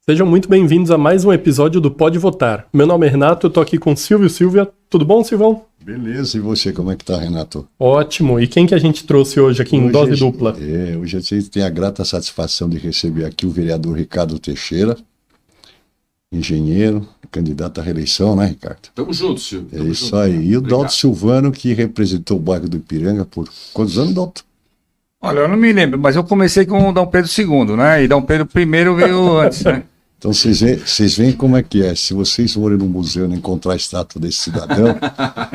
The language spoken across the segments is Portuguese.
Sejam muito bem-vindos a mais um episódio do Pode Votar. Meu nome é Renato, eu tô aqui com Silvio e Silvia. Tudo bom, Silvão? Beleza, e você, como é que tá, Renato? Ótimo. E quem que a gente trouxe hoje aqui em dose dupla? Hoje a gente tem a grata satisfação de receber aqui o vereador Ricardo Teixeira, engenheiro, candidato à reeleição, né, Ricardo? Tamo junto, Silvio. É isso aí. E o Dalto Silvano, que representou o bairro do Ipiranga por quantos anos, Dalto? Olha, eu não me lembro, mas eu comecei com o Dom Pedro II, né? E Dom Pedro I veio antes, né? Então vocês veem como é que é. Se vocês forem no museu e encontrar a estátua desse cidadão,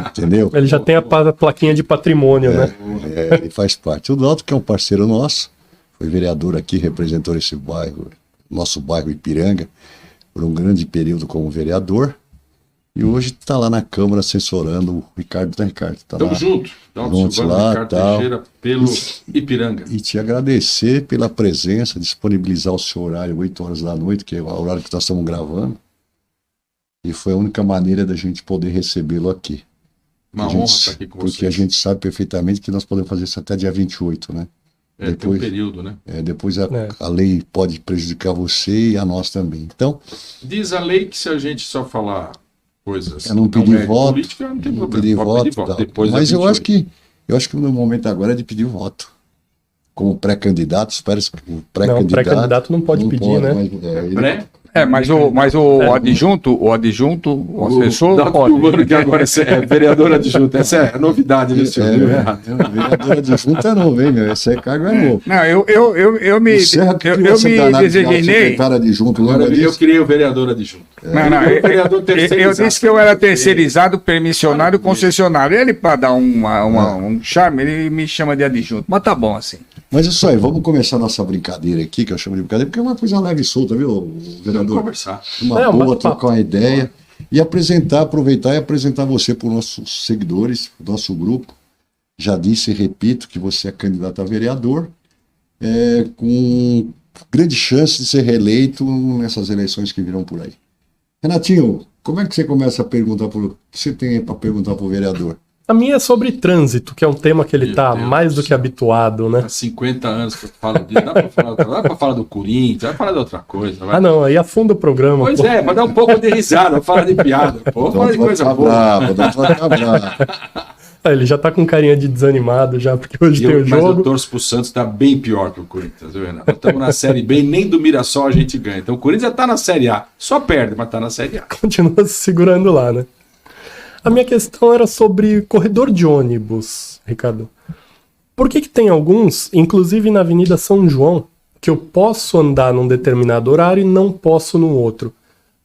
entendeu? Ele já tem a plaquinha de patrimônio, né? Ele faz parte. O Dalto, que é um parceiro nosso, foi vereador aqui, representou esse bairro, nosso bairro Ipiranga, por um grande período como vereador. E hoje está lá na Câmara assessorando o Ricardo, né, Ricardo? Tá Tamo lá, junto. juntos lá, Ricardo tal. Teixeira pelo Ipiranga. E te agradecer pela presença, disponibilizar o seu horário 8 horas da noite, que é o horário que nós estamos gravando. E foi a única maneira da gente poder recebê-lo aqui. Uma honra estar aqui com Porque vocês. a gente sabe perfeitamente que nós podemos fazer isso até dia 28, né? Tem um período, né? Depois a lei pode prejudicar você e a nós também. Então, Diz a lei que se a gente só falar coisas eu não pedi voto, política, não tem não problema. pedi Pode voto, tal. Depois Mas da eu acho que no momento agora é de pedir voto. Como pré-candidato, espero que o pré-candidato... Não, pré-candidato não pode pedir, né? Mas, Mas o adjunto, o assessor, Dalto pode. Silvano, que agora é vereador adjunto. Essa é a novidade, né, Silvio? vereador adjunto é novo, hein, meu? Esse cargo é novo. Não, eu me designei. Secretário adjunto, Agora lembra eu disso? criei o vereador adjunto. Não, vereador eu terceirizado. disse que eu era terceirizado, permissionário, concessionário. Ele, para dar um charme, ele me chama de adjunto. Mas tá bom assim. Mas isso aí, vamos começar nossa brincadeira aqui, que eu chamo de brincadeira, porque é uma coisa leve e solta, viu, vereador? Vamos conversar. Uma boa, trocar uma ideia e aproveitar e apresentar você para os nossos seguidores, pro nosso grupo. Já disse e repito que você é candidato a vereador, com grande chance de ser reeleito nessas eleições que virão por aí. Renatinho, como é que você começa a perguntar o que você tem para perguntar para o vereador? A minha é sobre trânsito, que é um tema que ele Meu tá Deus mais do do que céu. habituado, né? Há 50 anos que eu falo disso. Dá pra falar do Corinthians, vai falar de outra coisa. Vai. Ah, não, aí afunda o programa. Pois pô. é, mas dá um pouco de risada, fala de piada. Pô, fala de coisa boa. Ah, ele já tá com carinha de desanimado já, porque hoje tem o Mas eu jogo. torço pro Santos, tá bem pior que o Corinthians, viu, Renato? Estamos na Série B, nem do Mirassol a gente ganha. Então o Corinthians já tá na Série A. Só perde, mas tá na Série A. Continua se segurando lá, né? A minha questão era sobre corredor de ônibus, Ricardo. Por que tem alguns, inclusive na Avenida São João, que eu posso andar num determinado horário e não posso no outro?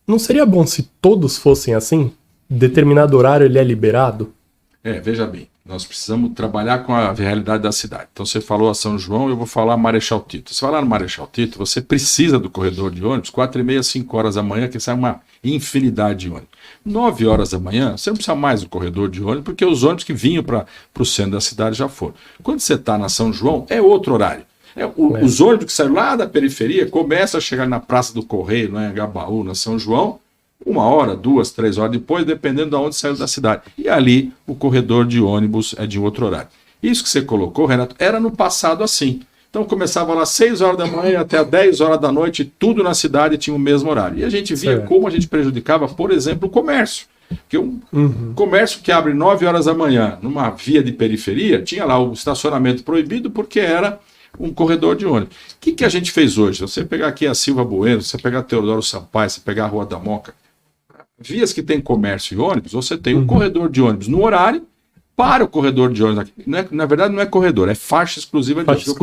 Não seria bom se todos fossem assim? Determinado horário ele é liberado? Veja bem, nós precisamos trabalhar com a realidade da cidade. Então você falou a São João, eu vou falar Marechal Tito. Você falar no Marechal Tito, você precisa do corredor de ônibus 4h30, 5 horas da manhã, que sai uma infinidade de ônibus. 9 horas da manhã, você não precisa mais do corredor de ônibus, porque os ônibus que vinham para o centro da cidade já foram. Quando você está na São João, é outro horário. Os ônibus que saem lá da periferia começam a chegar na Praça do Correio, em Agabaú, na São João, 1 hora, 2, 3 horas depois, dependendo de onde saiu da cidade. E ali, o corredor de ônibus é de outro horário. Isso que você colocou, Renato, era no passado assim. Então começava lá às 6 horas da manhã até às 10 horas da noite, tudo na cidade tinha o mesmo horário. E a gente via como a gente prejudicava, por exemplo, o comércio. Porque comércio que abre 9 horas da manhã, numa via de periferia, tinha lá o estacionamento proibido porque era um corredor de ônibus. O que a gente fez hoje? Você pegar aqui a Silva Bueno, você pegar a Teodoro Sampaio, você pegar a Rua da Moca, vias que tem comércio e ônibus, você tem um corredor de ônibus no horário para o corredor de ônibus. Na verdade, não é corredor, é faixa exclusiva de ônibus. O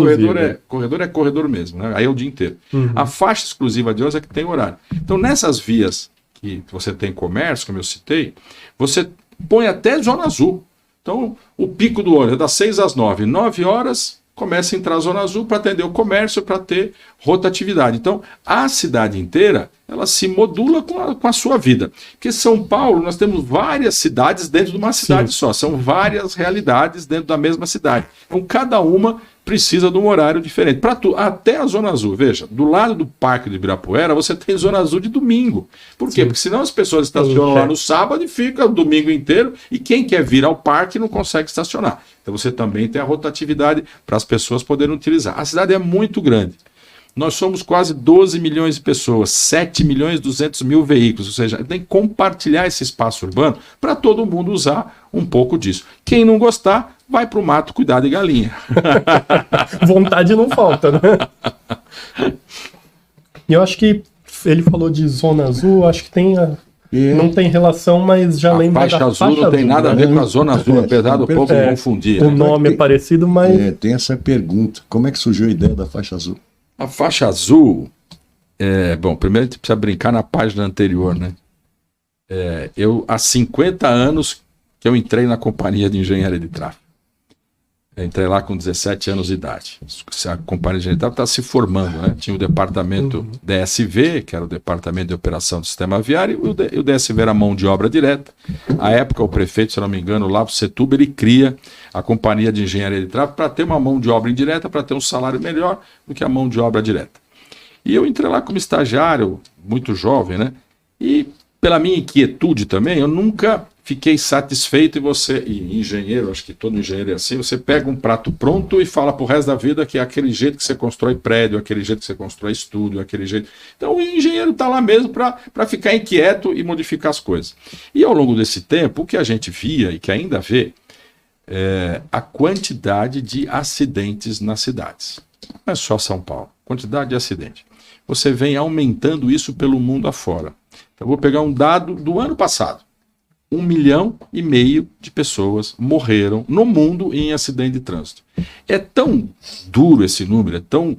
corredor é corredor mesmo, né? Aí é o dia inteiro. A faixa exclusiva de ônibus é que tem horário. Então, nessas vias que você tem comércio, como eu citei, você põe até zona azul. Então, o pico do ônibus é das 6 às 9. 9 horas, começa a entrar a zona azul para atender o comércio, para ter rotatividade. Então, a cidade inteira, ela se modula com a sua vida. Porque São Paulo, nós temos várias cidades dentro de uma cidade só. São várias realidades dentro da mesma cidade. Então, cada uma precisa de um horário diferente. Até a Zona Azul, veja, do lado do Parque do Ibirapuera, você tem Zona Azul de domingo. Por quê? Porque senão as pessoas estacionam lá no sábado e ficam o domingo inteiro, e quem quer vir ao parque não consegue estacionar. Então você também tem a rotatividade para as pessoas poderem utilizar. A cidade é muito grande. nós somos quase 12 milhões de pessoas, 7 milhões e 200 mil veículos, ou seja, tem que compartilhar esse espaço urbano para todo mundo usar um pouco disso. Quem não gostar, vai para o mato cuidar de galinha. Vontade não falta, né? E eu acho que ele falou de zona azul, acho que tem não tem relação, mas já lembra faixa da azul faixa não tem azul, nada a né? ver com a zona azul, apesar do povo perfeito. confundir. O Né? nome é parecido, mas Tem essa pergunta. Como é que surgiu a ideia da faixa azul? A faixa azul, bom, primeiro a gente precisa brincar na página anterior, né? Eu, há 50 anos que eu entrei na companhia de engenharia de tráfego. Eu entrei lá com 17 anos de idade. A companhia de engenharia de tráfego estava se formando, né? Tinha o departamento DSV, que era o departamento de operação do sistema viário, e o DSV era mão de obra direta. À época, o prefeito, se não me engano, lá, o Setúbal, ele cria a companhia de engenharia de tráfego para ter uma mão de obra indireta, para ter um salário melhor do que a mão de obra direta. E eu entrei lá como estagiário, muito jovem, né? E pela minha inquietude também, eu nunca fiquei satisfeito e engenheiro, acho que todo engenheiro é assim, você pega um prato pronto e fala pro resto da vida que é aquele jeito que você constrói prédio, aquele jeito que você constrói estúdio, aquele jeito... Então o engenheiro está lá mesmo para ficar inquieto e modificar as coisas. E ao longo desse tempo, o que a gente via e que ainda vê, a quantidade de acidentes nas cidades. Não é só São Paulo, quantidade de acidente. Você vem aumentando isso pelo mundo afora. Então, eu vou pegar um dado do ano passado. 1,5 milhão de pessoas morreram no mundo em acidente de trânsito. É tão duro esse número, é tão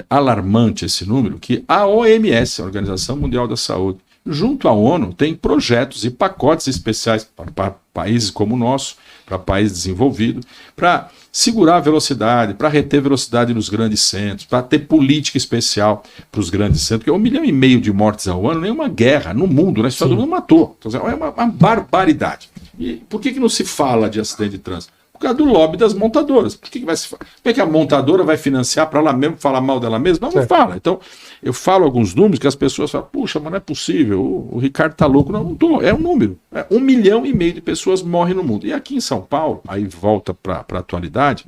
alarmante esse número, que a OMS, a Organização Mundial da Saúde, junto à ONU, tem projetos e pacotes especiais para países como o nosso, para países desenvolvidos, para segurar a velocidade, para reter velocidade nos grandes centros, para ter política especial para os grandes centros, porque 1,5 milhão de mortes ao ano, nenhuma guerra no mundo, né? Isso todo mundo matou. Então, é uma barbaridade. E por que não se fala de acidente de trânsito? Por causa do lobby das montadoras. Por que vai se falar? Como é que a montadora vai financiar para ela mesmo falar mal dela mesma? Não fala. Então, eu falo alguns números que as pessoas falam, puxa, mas não é possível, o Ricardo tá louco. Não tô, é um número. 1,5 milhão de pessoas morrem no mundo. E aqui em São Paulo, aí volta para a atualidade,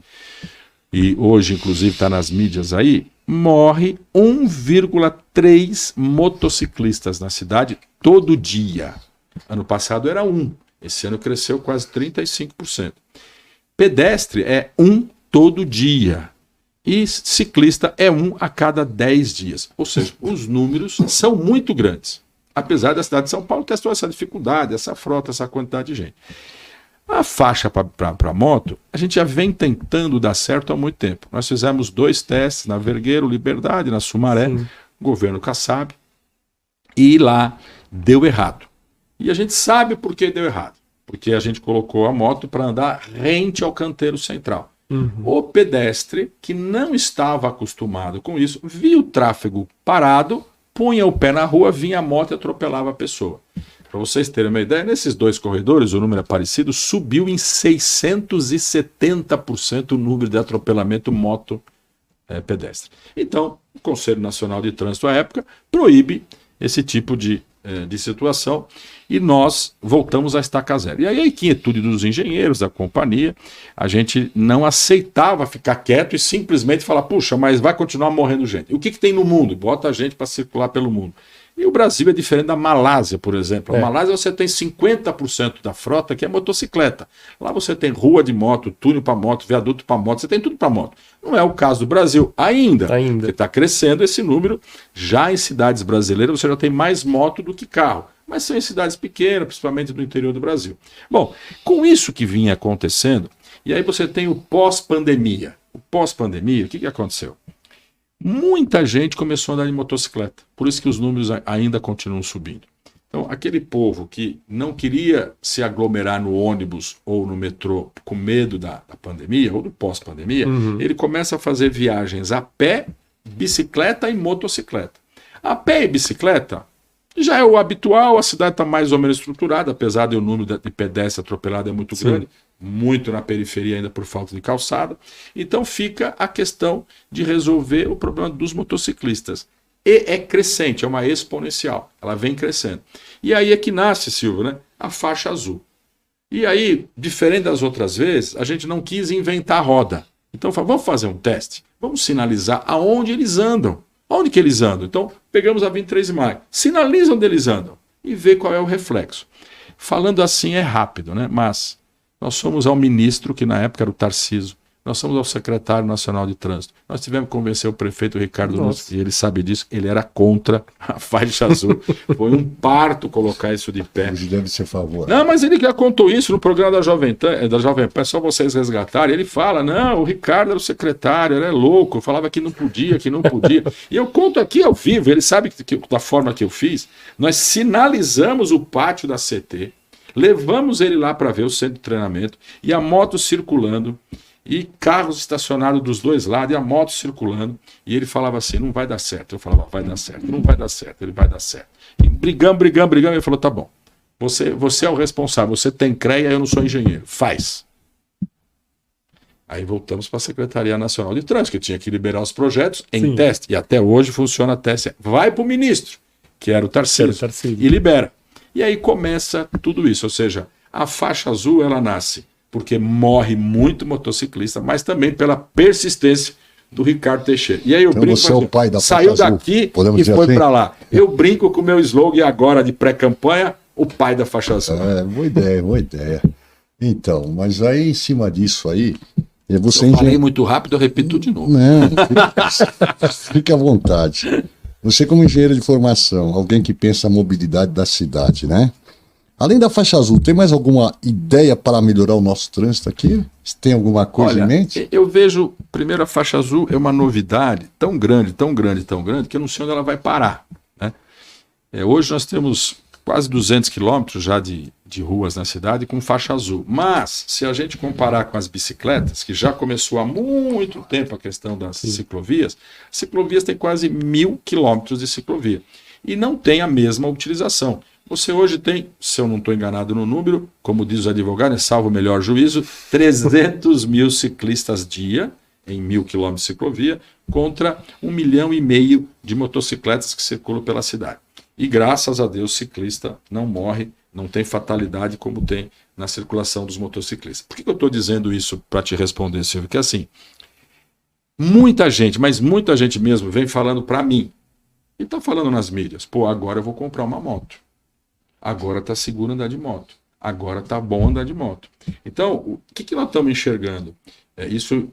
e hoje, inclusive, está nas mídias aí, morre 1,3 motociclistas na cidade todo dia. Ano passado era 1. Esse ano cresceu quase 35%. Pedestre é 1 todo dia. E ciclista é 1 a cada 10 dias. Ou seja, os números são muito grandes. Apesar da cidade de São Paulo ter essa dificuldade, essa frota, essa quantidade de gente. A faixa para moto, a gente já vem tentando dar certo há muito tempo. Nós fizemos 2 testes na Vergueiro, Liberdade, na Sumaré, governo Kassab, e lá deu errado. E a gente sabe por que deu errado. Porque a gente colocou a moto para andar rente ao canteiro central. O pedestre, que não estava acostumado com isso, via o tráfego parado, punha o pé na rua, vinha a moto e atropelava a pessoa. Para vocês terem uma ideia, nesses 2 corredores, o número é parecido, subiu em 670% o número de atropelamento moto-pedestre. Então, o Conselho Nacional de Trânsito, à época, proíbe esse tipo de situação, e nós voltamos a estaca zero. E aí a inquietude dos engenheiros, da companhia, a gente não aceitava ficar quieto e simplesmente falar, puxa, mas vai continuar morrendo gente. E o que tem no mundo? Bota a gente para circular pelo mundo. E o Brasil é diferente da Malásia, por exemplo. A Malásia você tem 50% da frota que é motocicleta. Lá você tem rua de moto, túnel para moto, viaduto para moto, você tem tudo para moto. Não é o caso do Brasil ainda. Porque está crescendo esse número. Já em cidades brasileiras você já tem mais moto do que carro. Mas são em cidades pequenas, principalmente do interior do Brasil. Bom, com isso que vinha acontecendo, e aí você tem o pós-pandemia. O pós-pandemia, o que aconteceu? Muita gente começou a andar de motocicleta, por isso que os números ainda continuam subindo. Então, aquele povo que não queria se aglomerar no ônibus ou no metrô com medo da pandemia ou do pós-pandemia, ele começa a fazer viagens a pé, bicicleta e motocicleta. A pé e bicicleta já é o habitual, a cidade está mais ou menos estruturada, apesar de o número de pedestres atropelados é muito grande. Muito na periferia ainda por falta de calçada. Então fica a questão de resolver o problema dos motociclistas. E é crescente, é uma exponencial. Ela vem crescendo. E aí é que nasce, Silvio, né? A faixa azul. E aí, diferente das outras vezes, a gente não quis inventar a roda. Então vamos fazer um teste, vamos sinalizar aonde eles andam. Onde que eles andam? Então, pegamos a 23 de maio, sinaliza onde eles andam e vê qual é o reflexo. Falando assim é rápido, né? Mas nós fomos ao ministro, que na época era o Tarcísio, nós fomos ao secretário nacional de trânsito, nós tivemos que convencer o prefeito Ricardo Nunes, e ele sabe disso, ele era contra a faixa azul. Foi um parto colocar isso de pé. Hoje deve ser favorável. Não, mas ele já contou isso no programa da Jovem Pan, é só vocês resgatarem. Ele fala, não, o Ricardo era o secretário, ele é louco, falava que não podia, que não podia. E eu conto aqui ao vivo, ele sabe que da forma que eu fiz, nós sinalizamos o pátio da CT, levamos ele lá para ver o centro de treinamento, e a moto circulando, e carros estacionados dos dois lados, e a moto circulando, e ele falava assim, não vai dar certo. Eu falava, vai dar certo, não vai dar certo, ele vai dar certo. E brigamos, e ele falou, tá bom, você é o responsável, você tem CREA, eu não sou engenheiro, faz. Aí voltamos para a Secretaria Nacional de Trânsito, que tinha que liberar os projetos em teste, e até hoje funciona a teste. Vai para o ministro, que era o Tarcísio, e libera. E aí começa tudo isso, ou seja, a faixa azul ela nasce porque morre muito motociclista, mas também pela persistência do Ricardo Teixeira. E aí eu então brinco, você é o pai da saiu faixa azul. daqui Podemos e dizer foi assim? para lá. Eu brinco com o meu slogan agora de pré-campanha, o pai da faixa azul. Boa ideia, boa ideia. Então, mas aí em cima disso aí, você Eu falei muito rápido, eu repito de novo. Não, fique à vontade. Você como engenheiro de formação, alguém que pensa a mobilidade da cidade, né? Além da faixa azul, tem mais alguma ideia para melhorar o nosso trânsito aqui? Você tem alguma coisa em mente? Eu vejo, primeiro, a faixa azul é uma novidade tão grande, que eu não sei onde ela vai parar, né? Hoje nós temos quase 200 quilômetros já de ruas na cidade com faixa azul. Mas, se a gente comparar com as bicicletas, que já começou há muito tempo a questão das ciclovias têm quase 1.000 quilômetros de ciclovia. E não tem a mesma utilização. Você hoje tem, se eu não estou enganado no número, como diz os advogados, salvo o melhor juízo, 300 mil ciclistas dia, em 1.000 quilômetros de ciclovia, contra 1,5 milhão de motocicletas que circulam pela cidade. E graças a Deus, o ciclista não morre, não tem fatalidade como tem na circulação dos motociclistas. Por que eu estou dizendo isso para te responder, Silvio? Porque assim, muita gente, mas muita gente mesmo, vem falando para mim, e está falando nas mídias, pô, agora eu vou comprar uma moto. Agora está seguro andar de moto. Agora está bom andar de moto. Então, o que nós estamos enxergando? Isso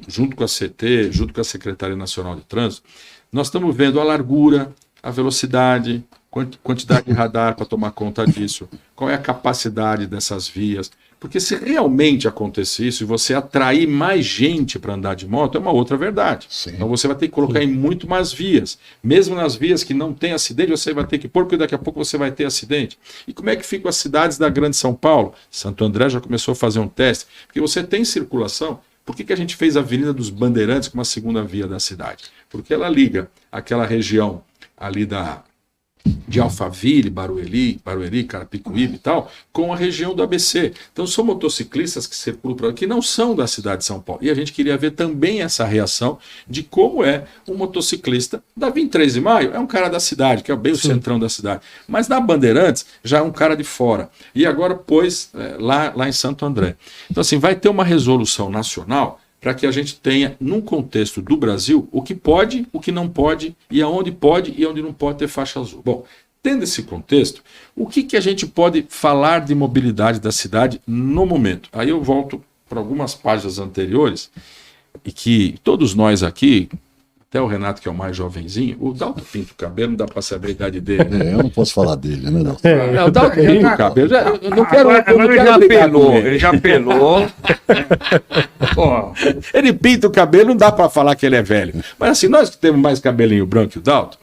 junto com a CT, junto com a Secretaria Nacional de Trânsito, nós estamos vendo a largura, a velocidade, quantidade de radar para tomar conta disso, qual é a capacidade dessas vias. Porque se realmente acontecer isso e você atrair mais gente para andar de moto, é uma outra verdade. Sim. Então você vai ter que colocar em muito mais vias. Mesmo nas vias que não tem acidente, você vai ter que pôr, porque daqui a pouco você vai ter acidente. E como é que ficam as cidades da Grande São Paulo? Santo André já começou a fazer um teste. Porque você tem circulação. Por que a gente fez a Avenida dos Bandeirantes como a segunda via da cidade? Porque ela liga aquela região ali de Alphaville, Barueri, Carapicuíba e tal, com a região do ABC. Então são motociclistas que circulam por aqui, que não são da cidade de São Paulo. E a gente queria ver também essa reação de como é um motociclista da 23 de maio. É um cara da cidade, que é bem o centrão da cidade. Mas na Bandeirantes já é um cara de fora. E agora pôs lá em Santo André. Então assim, vai ter uma resolução nacional para que a gente tenha, num contexto do Brasil, o que pode, o que não pode, e aonde pode e onde não pode ter faixa azul. Bom, tendo esse contexto, o que a gente pode falar de mobilidade da cidade no momento? Aí eu volto para algumas páginas anteriores, e que todos nós aqui, até o Renato, que é o mais jovenzinho, o Dalto pinta o cabelo, não dá para saber a idade dele. Né? Eu não posso falar dele, né? Não. O Dalto pinta o cabelo. Eu não quero, ele já pelou. Ele pinta o cabelo, não dá para falar que ele é velho. Mas assim, nós que temos mais cabelinho branco que o Dalto,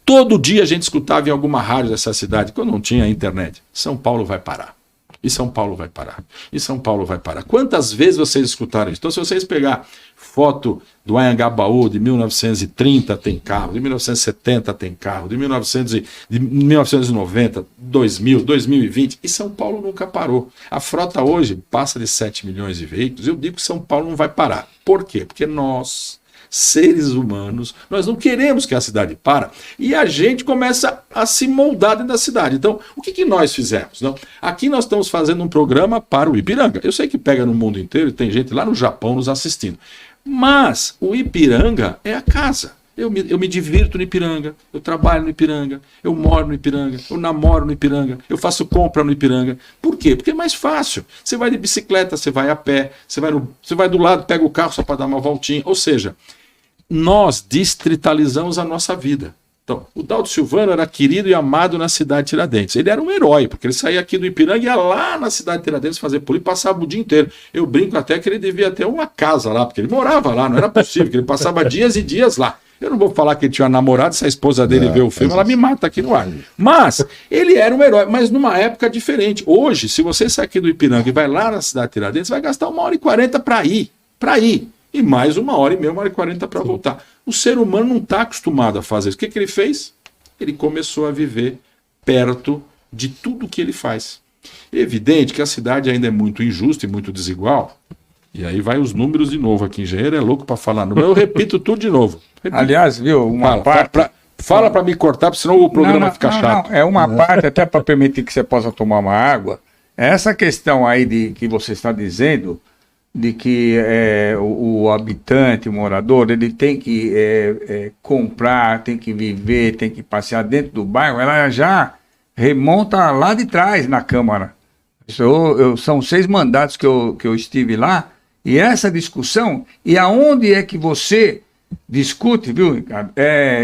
todo dia a gente escutava em alguma rádio dessa cidade, quando não tinha internet, São Paulo vai parar. E São Paulo vai parar. E São Paulo vai parar. Quantas vezes vocês escutaram isso? Então, se vocês pegar foto do Anhangabaú de 1930 tem carro, de 1970 tem carro, de 1990, 2000, 2020, e São Paulo nunca parou. A frota hoje passa de 7 milhões de veículos. Eu digo que São Paulo não vai parar. Por quê? Porque nós seres humanos, nós não queremos que a cidade para, e a gente começa a se moldar dentro da cidade. Então, o que nós fizemos? Não? Aqui nós estamos fazendo um programa para o Ipiranga. Eu sei que pega no mundo inteiro e tem gente lá no Japão nos assistindo. Mas o Ipiranga é a casa. Eu me divirto no Ipiranga, eu trabalho no Ipiranga, eu moro no Ipiranga, eu namoro no Ipiranga, eu faço compra no Ipiranga. Por quê? Porque é mais fácil. Você vai de bicicleta, você vai a pé, você vai do lado, pega o carro só para dar uma voltinha. Ou seja, nós distritalizamos a nossa vida. Então, o Daldo Silvano era querido e amado na cidade de Tiradentes. Ele era um herói, porque ele saía aqui do Ipiranga e ia lá na cidade de Tiradentes fazer política e passava o dia inteiro. Eu brinco até que ele devia ter uma casa lá, porque ele morava lá, não era possível, que ele passava dias e dias lá. Eu não vou falar que ele tinha uma namorada, se a esposa dele vê o filme, ela me mata aqui no ar. Mas ele era um herói, mas numa época diferente. Hoje, se você sair aqui do Ipiranga e vai lá na cidade de Tiradentes, você vai gastar 1h40 para ir. E mais 1h30, 1h40 para voltar. O ser humano não está acostumado a fazer isso. O que ele fez? Ele começou a viver perto de tudo que ele faz. É evidente que a cidade ainda é muito injusta e muito desigual. E aí vai os números de novo aqui. Engenheiro é louco para falar número. Eu repito tudo de novo. Aliás, viu, uma parte... Fala para me cortar, porque senão o programa fica chato. Não. É uma parte, até para permitir que você possa tomar uma água. Essa questão aí de que você está dizendo, de que o habitante, o morador, ele tem que comprar, tem que viver, tem que passear dentro do bairro, ela já remonta lá de trás na Câmara. São 6 mandatos que eu estive lá, e essa discussão, e aonde é que você discute, viu, Ricardo?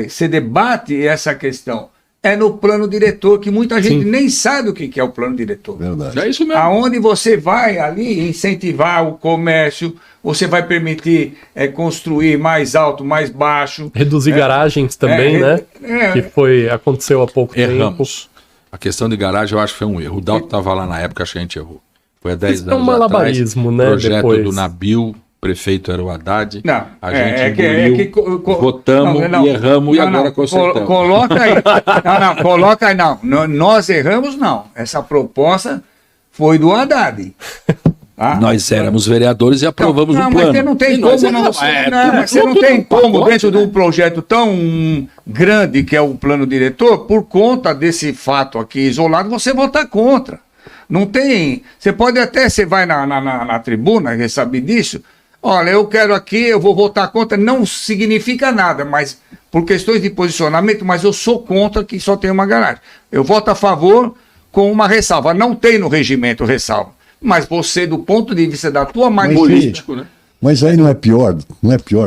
Você debate essa questão. É no plano diretor, que muita gente nem sabe o que é o plano diretor. Verdade. É isso mesmo. Aonde você vai ali incentivar o comércio, você vai permitir construir mais alto, mais baixo. Reduzir garagens também, né? Que aconteceu há pouco tempo. A questão de garagem eu acho que foi um erro. O Dalton estava lá na época, acho que a gente errou. Foi há 10 Isso anos é um malabarismo, atrás. né? Projeto Depois. do Nabil, prefeito era o Haddad. Não, a gente votamos e erramos e agora consertamos. Coloca aí. Coloca aí, não. Nós erramos, não. Essa proposta foi do Haddad. Nós éramos vereadores e aprovamos o plano. Mas você não tem você não tem como, dentro de um projeto tão grande que é o plano diretor, por conta desse fato aqui isolado, você votar contra. Não tem. Você pode até, você vai na tribuna, você sabe disso. Olha, eu quero aqui, eu vou votar contra. Não significa nada, mas por questões de posicionamento, mas eu sou contra que só tem uma garagem. Eu voto a favor com uma ressalva. Não tem no regimento ressalva. Mas você, do ponto de vista da tua político, né? Mas aí não é pior,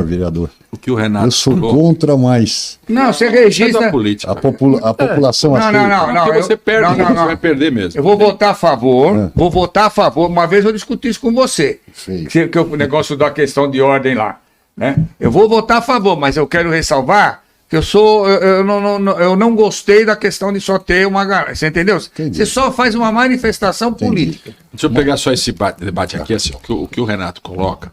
vereador. O que o Renato Eu sou contra, mas não, você registra política. a população Não, você perde, você vai perder mesmo. Eu vou votar a favor, Uma vez eu discuti isso com você. Que o negócio da questão de ordem lá, né? Eu vou votar a favor, mas eu quero ressalvar que eu não gostei da questão de só ter uma garagem. Você entendeu? Entendi. Você só faz uma manifestação política. Deixa eu pegar só esse debate aqui, assim, o que o Renato coloca.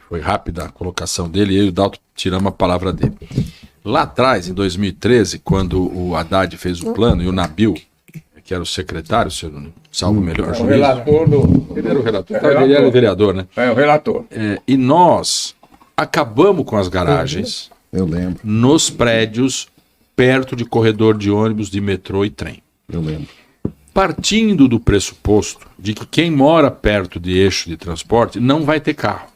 Foi rápida a colocação dele e eu e o Dalton tiramos a palavra dele. Lá atrás, em 2013, quando o Haddad fez o plano e o Nabil, que era o secretário, se eu não salvo melhor. O relator do... Ele era o relator. Ele era o vereador, né? É, o relator. E nós acabamos com as garagens Eu lembro. nos prédios perto de corredor de ônibus, de metrô e trem. Eu lembro. Partindo do pressuposto de que quem mora perto de eixo de transporte não vai ter carro.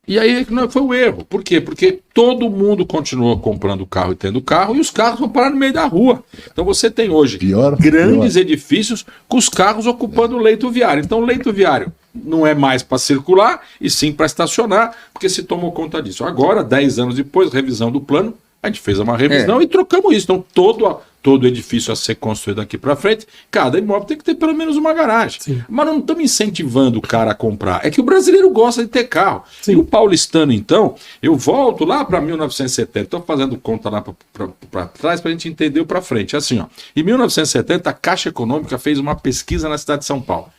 E aí foi o erro. Por quê? Porque todo mundo continuou comprando carro e tendo carro, e os carros vão parar no meio da rua. Então você tem hoje grandes edifícios com os carros ocupando o leito viário. Então o leito viário não é mais para circular, e sim para estacionar, porque se tomou conta disso. Agora, 10 anos depois, revisão do plano, a gente fez uma revisão e trocamos isso. Então todo edifício a ser construído daqui para frente, cada imóvel tem que ter pelo menos uma garagem. Sim. Mas não estamos incentivando o cara a comprar. É que o brasileiro gosta de ter carro. Sim. E o paulistano, então, eu volto lá para 1970. Estou fazendo conta lá para trás para a gente entender o para frente. Assim, ó, em 1970, a Caixa Econômica fez uma pesquisa na cidade de São Paulo.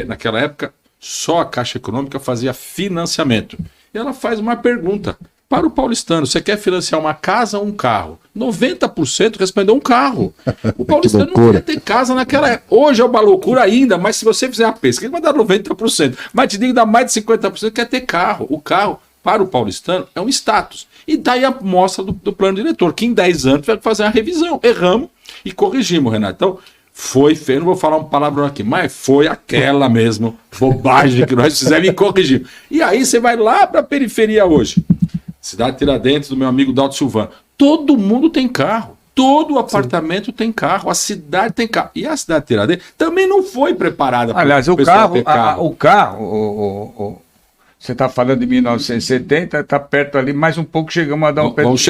Naquela época, só a Caixa Econômica fazia financiamento. E ela faz uma pergunta. Para o paulistano, você quer financiar uma casa ou um carro? 90% respondeu um carro. O paulistano não queria ter casa naquela época. Hoje é uma loucura ainda, mas se você fizer a pesquisa, vai dar 90%. Mas te digo, dá mais de 50% quer ter carro. O carro para o paulistano, é um status. E daí a mostra do plano diretor, que em 10 anos vai fazer uma revisão. Erramos e corrigimos, Renato. Então, foi feio, não vou falar um palavrão aqui, mas foi aquela mesmo bobagem que nós fizemos e corrigimos. E aí você vai lá para a periferia hoje. Cidade Tiradentes, do meu amigo Dalto Silvano. Todo mundo tem carro. Todo apartamento tem carro, a cidade tem carro. E a cidade de Tiradentes também não foi preparada para aliás, o carro, você está falando de 1970, está perto ali, mais um pouco chegamos a Dom Pedro. Vamos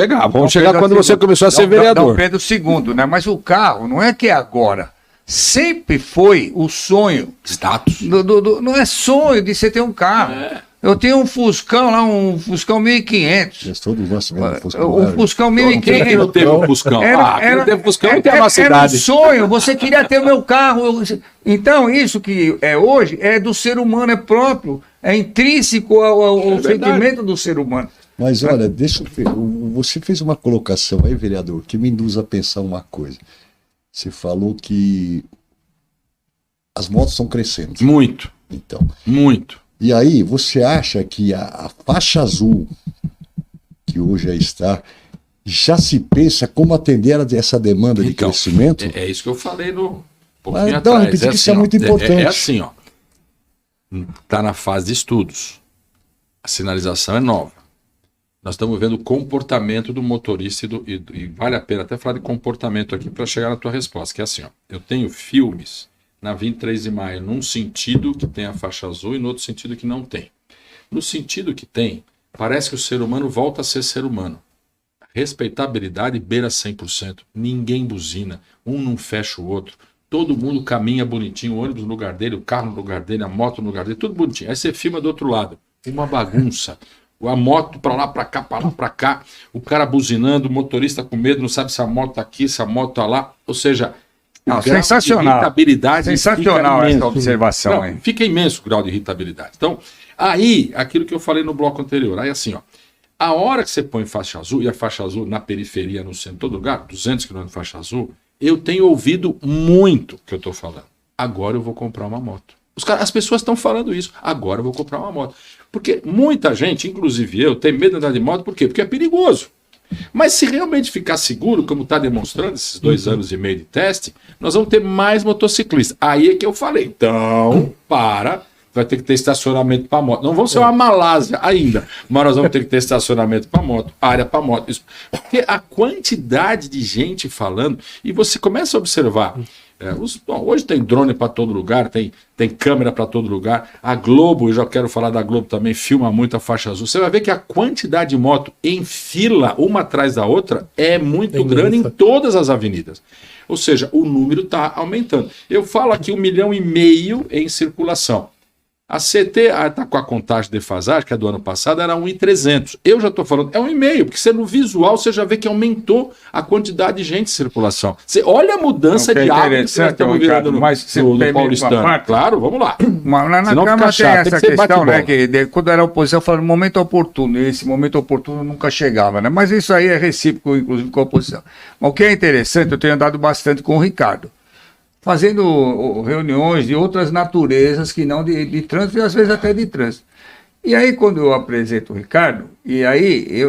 chegar quando você começou a ser vereador. Dom Pedro II, né? Mas o carro não é que é agora. Sempre foi o sonho. Status. Não é sonho de você ter um carro. Eu tenho um Fuscão lá, um Fuscão 1500. Todos nós tivemos Um Fuscão Quem 1500. não teve um Fuscão? Quem não teve Fuscão não tem a nossa Era um idade. sonho, você queria ter o meu carro. Então, isso que é hoje é do ser humano, é próprio, é intrínseco ao sentimento do ser humano. Mas olha, deixa eu ver. Você fez uma colocação aí, vereador, que me induz a pensar uma coisa. Você falou que as motos estão crescendo. Muito, Então, muito. e aí, você acha que a faixa azul, que hoje está, já se pensa como atender a essa demanda de Então, crescimento? É isso que eu falei no Mas, pouquinho não, atrás. repetir que isso é ó, muito importante. É assim, ó. Está na fase de estudos. A sinalização é nova. Nós estamos vendo o comportamento do motorista e vale a pena até falar de comportamento aqui para chegar na tua resposta, que é assim, ó. Eu tenho filmes na 23 de maio, num sentido que tem a faixa azul e no outro sentido que não tem. No sentido que tem, parece que o ser humano volta a ser ser humano. Respeitabilidade beira 100%. Ninguém buzina. Um não fecha o outro. Todo mundo caminha bonitinho. O ônibus no lugar dele, o carro no lugar dele, a moto no lugar dele. Tudo bonitinho. Aí você filma do outro lado. Uma bagunça. A moto para lá, para cá, para lá, para cá. O cara buzinando, o motorista com medo, não sabe se a moto tá aqui, se a moto tá lá. Ou seja... Não, sensacional. Sensacional essa observação. Não, aí. fica imenso o grau de irritabilidade. Então, aí, aquilo que eu falei no bloco anterior, aí assim, ó, a hora que você põe faixa azul, e a faixa azul na periferia, no centro, em todo lugar, 200 km de faixa azul, eu tenho ouvido muito o que eu estou falando. Agora eu vou comprar uma moto. As pessoas estão falando isso. Agora eu vou comprar uma moto. Porque muita gente, inclusive eu, tem medo de andar de moto, por quê? Porque é perigoso. Mas se realmente ficar seguro, como está demonstrando esses 2 anos e meio de teste, nós vamos ter mais motociclistas. Aí é que eu falei, então, vai ter que ter estacionamento para moto. Não vamos ser uma Malásia ainda, mas nós vamos ter que ter estacionamento para moto, área para moto. Isso. Porque a quantidade de gente falando, e você começa a observar, hoje tem drone para todo lugar, tem câmera para todo lugar. A Globo, eu já quero falar da Globo também, filma muito a faixa azul. Você vai ver que a quantidade de moto em fila, uma atrás da outra, é muito grande em todas as avenidas. Ou seja, o número está aumentando. Eu falo aqui 1,5 milhão em circulação. A CT está com a contagem de defasagem, que é do ano passado, era 1.300. Eu já estou falando, é 1,5, porque você, no visual você já vê que aumentou a quantidade de gente em circulação. Você olha a mudança de hábito que nós estamos virando no paulistano. Claro, vamos lá. Mas na Câmara tem essa questão, né, que quando era oposição, falava momento oportuno, e esse momento oportuno nunca chegava, né? Mas isso aí é recíproco, inclusive, com a oposição. Mas o que é interessante, eu tenho andado bastante com o Ricardo, fazendo reuniões de outras naturezas que não de trânsito e às vezes até de trânsito. E aí quando eu apresento o Ricardo, e aí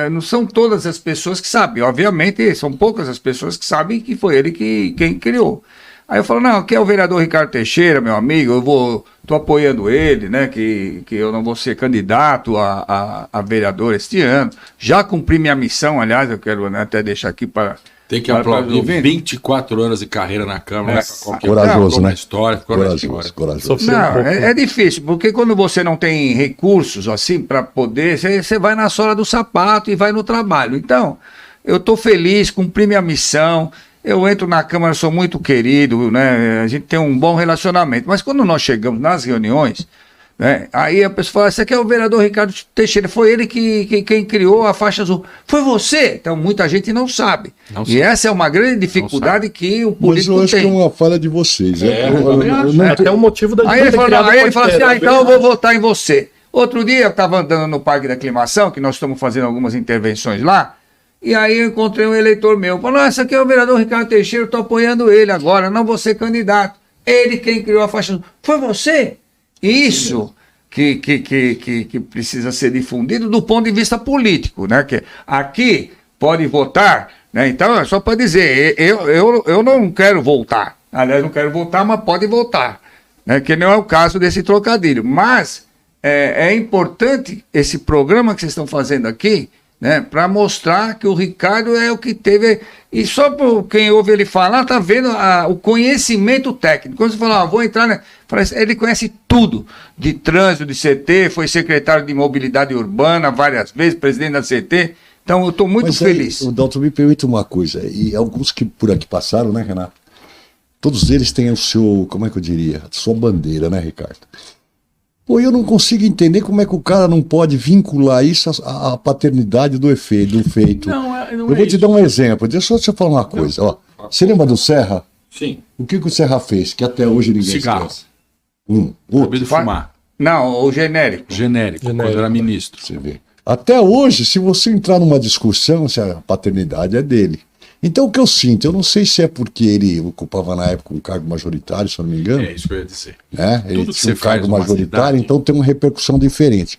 não são todas as pessoas que sabem, obviamente são poucas as pessoas que sabem que foi ele quem criou. Aí eu falo, não, aqui é o vereador Ricardo Teixeira, meu amigo, estou apoiando ele, né, que eu não vou ser candidato a vereador este ano, já cumpri minha missão, aliás, eu quero, né, até deixar aqui para... Tem que aplaudir 24 anos de carreira na Câmara. Corajoso, né? Corajoso. Não, é difícil, porque quando você não tem recursos assim para poder, você vai na sola do sapato e vai no trabalho. Então, eu estou feliz, cumpri minha missão, eu entro na Câmara, sou muito querido, né? A gente tem um bom relacionamento. Mas quando nós chegamos nas reuniões, né, aí a pessoa fala, esse aqui é o vereador Ricardo Teixeira, foi ele quem criou a faixa azul. Foi você? Então muita gente não sabe. E essa é uma grande dificuldade que o político tem. Mas eu acho que é uma falha de vocês. Até o motivo da Aí ele fala assim, então eu vou votar em você. Outro dia eu estava andando no Parque da Aclimação, que nós estamos fazendo algumas intervenções lá, e aí eu encontrei um eleitor meu. Falou, esse aqui é o vereador Ricardo Teixeira, eu estou apoiando ele agora, não vou ser candidato. Ele quem criou a faixa azul. Foi você? Isso que precisa ser difundido do ponto de vista político, né? Que aqui pode votar, né? Então, é só para dizer, eu não quero voltar. Aliás, não quero votar, mas pode votar, né? Que não é o caso desse trocadilho. Mas é importante esse programa que vocês estão fazendo aqui, né? Para mostrar que o Ricardo é o que teve. E só por quem ouve ele falar, tá vendo o conhecimento técnico. Quando você fala, vou entrar, né? Ele conhece tudo de trânsito, de CT, foi secretário de mobilidade urbana várias vezes, presidente da CT. Então eu estou muito feliz. O Dalton, me permite uma coisa, e alguns que por aqui passaram, né, Renato? Todos eles têm o seu, como é que eu diria, a sua bandeira, né, Ricardo? Pô, eu não consigo entender como é que o cara não pode vincular isso à paternidade do feito. Não eu vou te dar um exemplo, deixa eu falar uma coisa. Ó. Você lembra do Serra? Sim. O que o Serra fez, que até hoje ninguém Cigarro. esquece? Proibido de fumar. Não, o genérico. Genérico, quando era ministro. Você vê. Até hoje, se você entrar numa discussão, se a paternidade é dele. Então o que eu sinto, eu não sei se é porque ele ocupava na época um cargo majoritário, se eu não me engano. É isso que eu ia dizer. Né? Ele Tudo que tinha um você faz cargo numa majoritário, cidade- então tem uma repercussão diferente.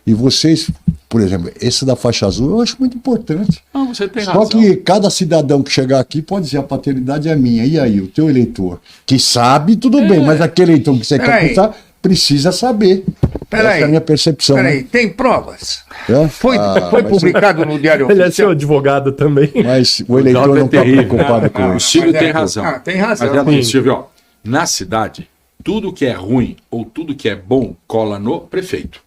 E vocês, por exemplo, esse da faixa azul eu acho muito importante. Não, você tem Só razão. que cada cidadão que chegar aqui pode dizer a paternidade é minha. E aí, o teu eleitor, que sabe, tudo bem, mas aquele eleitor que você quer Peraí. pensar, precisa saber. Peraí. Essa é a minha percepção. Peraí, Né? tem provas? É? Foi Mas- publicado no Diário Ele é Oficial? seu advogado também. Mas o eleitor Dalton é não está terrível. preocupado com O isso. Silvio Mas tem razão. tem razão. Mas é assim, Sim. Silvio, ó, na cidade, tudo que é ruim ou tudo que é bom cola no prefeito.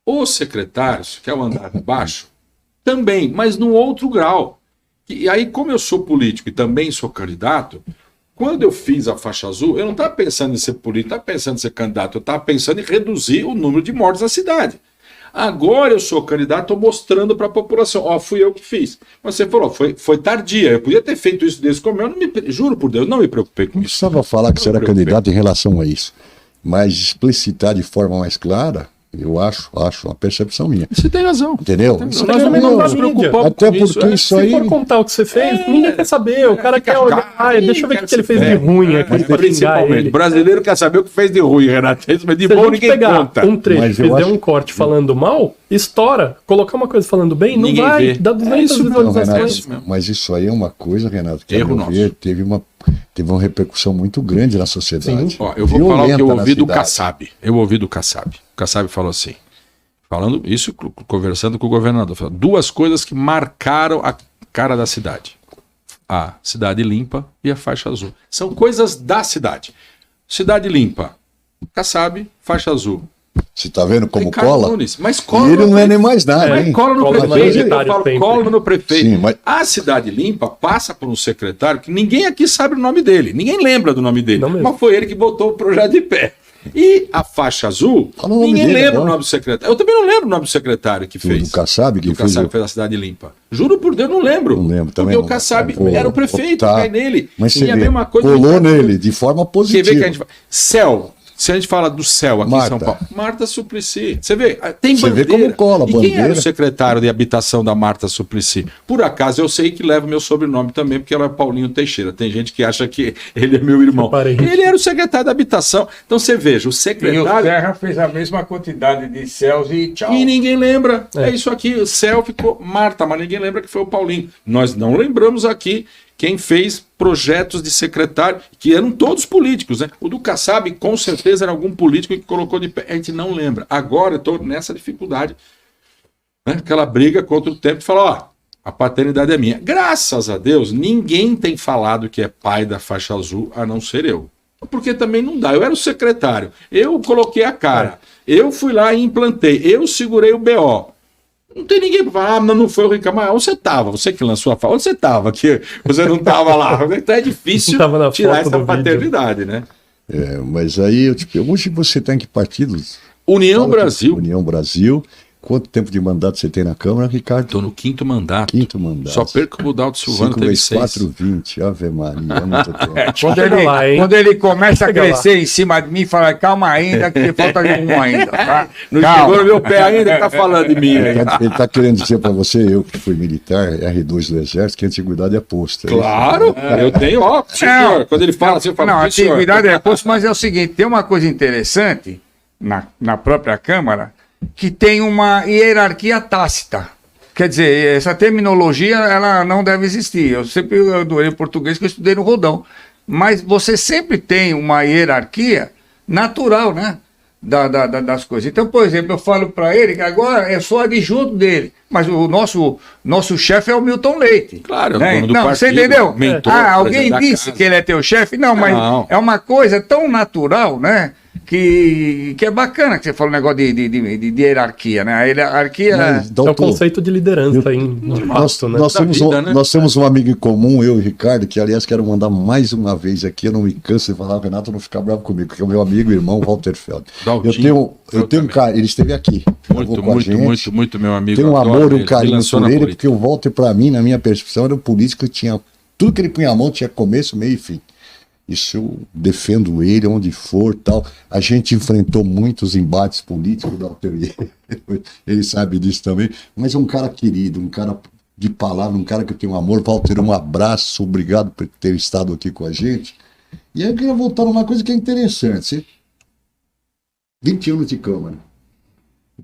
Os secretários, que é o andar de baixo, também, mas num outro grau. E aí, como eu sou político e também sou candidato, quando eu fiz a faixa azul, eu não estava pensando em ser político, não estava pensando em ser candidato, eu estava pensando em reduzir o número de mortes na cidade. Agora eu sou candidato, estou mostrando para a população, ó, fui eu que fiz. Mas você falou, foi tardia, eu podia ter feito isso desde o começo, juro por Deus, não me preocupei com Não isso. precisava falar que você era Não me preocupei. candidato em relação a isso. Mas explicitar de forma mais clara, eu acho uma percepção minha. Você tem razão. Entendeu? Nós Isso também não é nos preocupamos até com porque isso Se aí. for contar o que você fez, ninguém quer saber. O cara quer olhar. Deixa eu ver o que ele fez de ruim aqui. Mas pra xingar principalmente, ele. o brasileiro quer saber o que fez de ruim, Renato. Mas de Se a bom gente ninguém pegar conta. um trecho Mas e eu fizer acho- um corte falando mal, estoura. Colocar uma coisa falando bem, não Ninguém vai. vê. Dá É 200 isso mesmo, Não, visualizações. isso mesmo. mas isso aí é uma coisa, Renato, que a Erro meu nosso. ver, teve uma repercussão muito grande na sociedade. Sim. Ó, eu vou falar o que eu Violenta na ouvi do cidade. Kassab. Eu ouvi do Kassab. O Kassab falou assim, falando isso, conversando com o governador, falou, duas coisas que marcaram a cara da cidade. A cidade limpa e a faixa azul. São coisas da cidade. Cidade limpa, Kassab, faixa azul. Você tá vendo como Ricardo cola? Nunes, mas cola E ele no não é nem prefeito. mais nada, Mas hein? cola no Cola no prefeito, secretário eu falo, sempre. cola no prefeito. Sim, mas- A cidade limpa passa por um secretário que ninguém aqui sabe o nome dele, ninguém lembra do nome dele, Não mesmo. mas foi ele que botou o projeto de pé. E a faixa azul, Fala o nome ninguém dele lembra agora. o nome do secretário. Eu também não lembro o nome do secretário que fez. Do Kassab, que Do fez Kassab o- fez a cidade limpa. Juro por Deus, não lembro. Não lembro também. Porque o não. Kassab Pô, era o prefeito, tá. cai nele. Mas E você a vê, mesma coisa colou Ricardo Nunes. nele de forma Quer positiva. ver que a gente fala? Céu. Se a gente fala do céu aqui em Marta. São Paulo, Marta Suplicy. Você vê, tem Você vê bandeira. como cola a E quem era bandeira? o secretário de habitação da Marta Suplicy? Por acaso eu sei que leva meu sobrenome também, porque ela é Paulinho Teixeira. Tem gente que acha que ele é meu irmão. Parente. Ele era o secretário da habitação. Então você veja, o E o secretário. Serra fez a mesma quantidade de céus e tchau. E ninguém lembra. É. É isso aqui. O céu ficou Marta, mas ninguém lembra que foi o Paulinho. Nós não lembramos aqui quem fez projetos de secretário, que eram todos políticos, né? O do Kassab, com certeza, era algum político que colocou de pé. A gente não lembra. Agora eu estou nessa dificuldade. Né? Aquela briga contra o tempo de falar, ó, a paternidade é minha. Graças a Deus, ninguém tem falado que é pai da faixa azul, a não ser eu. Porque também não dá. Eu era o secretário. Eu coloquei a cara. Eu fui lá e implantei. Eu segurei o BO. Não tem ninguém para falar, não foi o Ricardo. Mas onde você estava? Você que lançou a fala. Onde você estava? Que você não estava lá. Então é difícil Não tava na tirar foto essa do paternidade, né? É, mas aí, hoje você tem que partidos? União Fala que- Brasil. União Brasil. Quanto tempo de mandato você tem na Câmara, Ricardo? Estou no quinto mandato. Quinto mandato. Só perco o Dalto Silvano, 5 teve vezes 6. 4, 20. Ave Maria, é muito tempo. Quando ele começa a Chega crescer em cima de mim, fala, calma ainda, que falta um ainda. Tá? Não Calma. chegou no meu pé ainda, que tá falando de mim aí. Ele tá querendo dizer para você, eu que fui militar, R2 do Exército, que a antiguidade é posto. Claro, eu tenho, ó, sim, senhor. Quando ele fala assim, eu falo, Não, sim, senhor. atividade é posto, mas é o seguinte, tem uma coisa interessante, na própria Câmara que tem uma hierarquia tácita. Quer dizer, essa terminologia ela não deve existir. Eu sempre adorei português que eu estudei no Rodão. Mas você sempre tem uma hierarquia natural, né? Das coisas. Então, por exemplo, eu falo para ele que agora eu sou adjunto dele, mas o nosso chefe é o Milton Leite. Claro, né? o dono do Não, partido, você entendeu? mentor, Alguém presidente da disse casa. que ele é teu chefe? Não, mas Não. é uma coisa tão natural, né? Que é bacana que você falou um negócio de hierarquia, né? A hierarquia Mas, É o doutor, conceito de liderança aí, de fato, né? nós temos, vida, né? nós temos um amigo em comum, eu e o Ricardo, que aliás quero mandar mais uma vez aqui, eu não me canso de falar, o Renato não ficar bravo comigo, que é o meu amigo e irmão Walter Feld. Daltinho, Eu tenho um cara, ele esteve aqui, gravou com a gente. muito, meu amigo. Tenho um adoro amor e ele, um carinho me lançou por na ele, política. porque o Walter, para mim, na minha percepção, era um político que tinha tudo que ele punha a mão, tinha começo, meio e fim. Isso eu defendo ele onde for, tal. A gente enfrentou muitos embates políticos, Walter, ele sabe disso também, mas é um cara querido, um cara de palavra, um cara que eu tenho amor. Walter, um abraço, obrigado por ter estado aqui com a gente. E aí eu queria voltar numa coisa que é interessante. 20 anos de Câmara.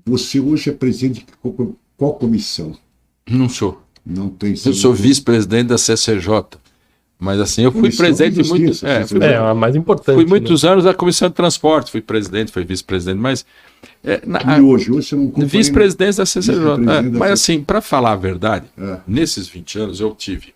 Você hoje é presidente de qual comissão? Não sou. Não tem. Eu sou vice-presidente da CCJ. Mas assim, eu fui Comissão de presidente de muitos. Justiça, Fui, É, a mais importante. fui muitos anos da Comissão de Transporte, fui presidente, fui vice-presidente, mas. E hoje você não acompanha- Vice-presidente da CCJ. Vice-presidente da Mas CCJ. assim, para falar a verdade, É. nesses 20 anos eu tive.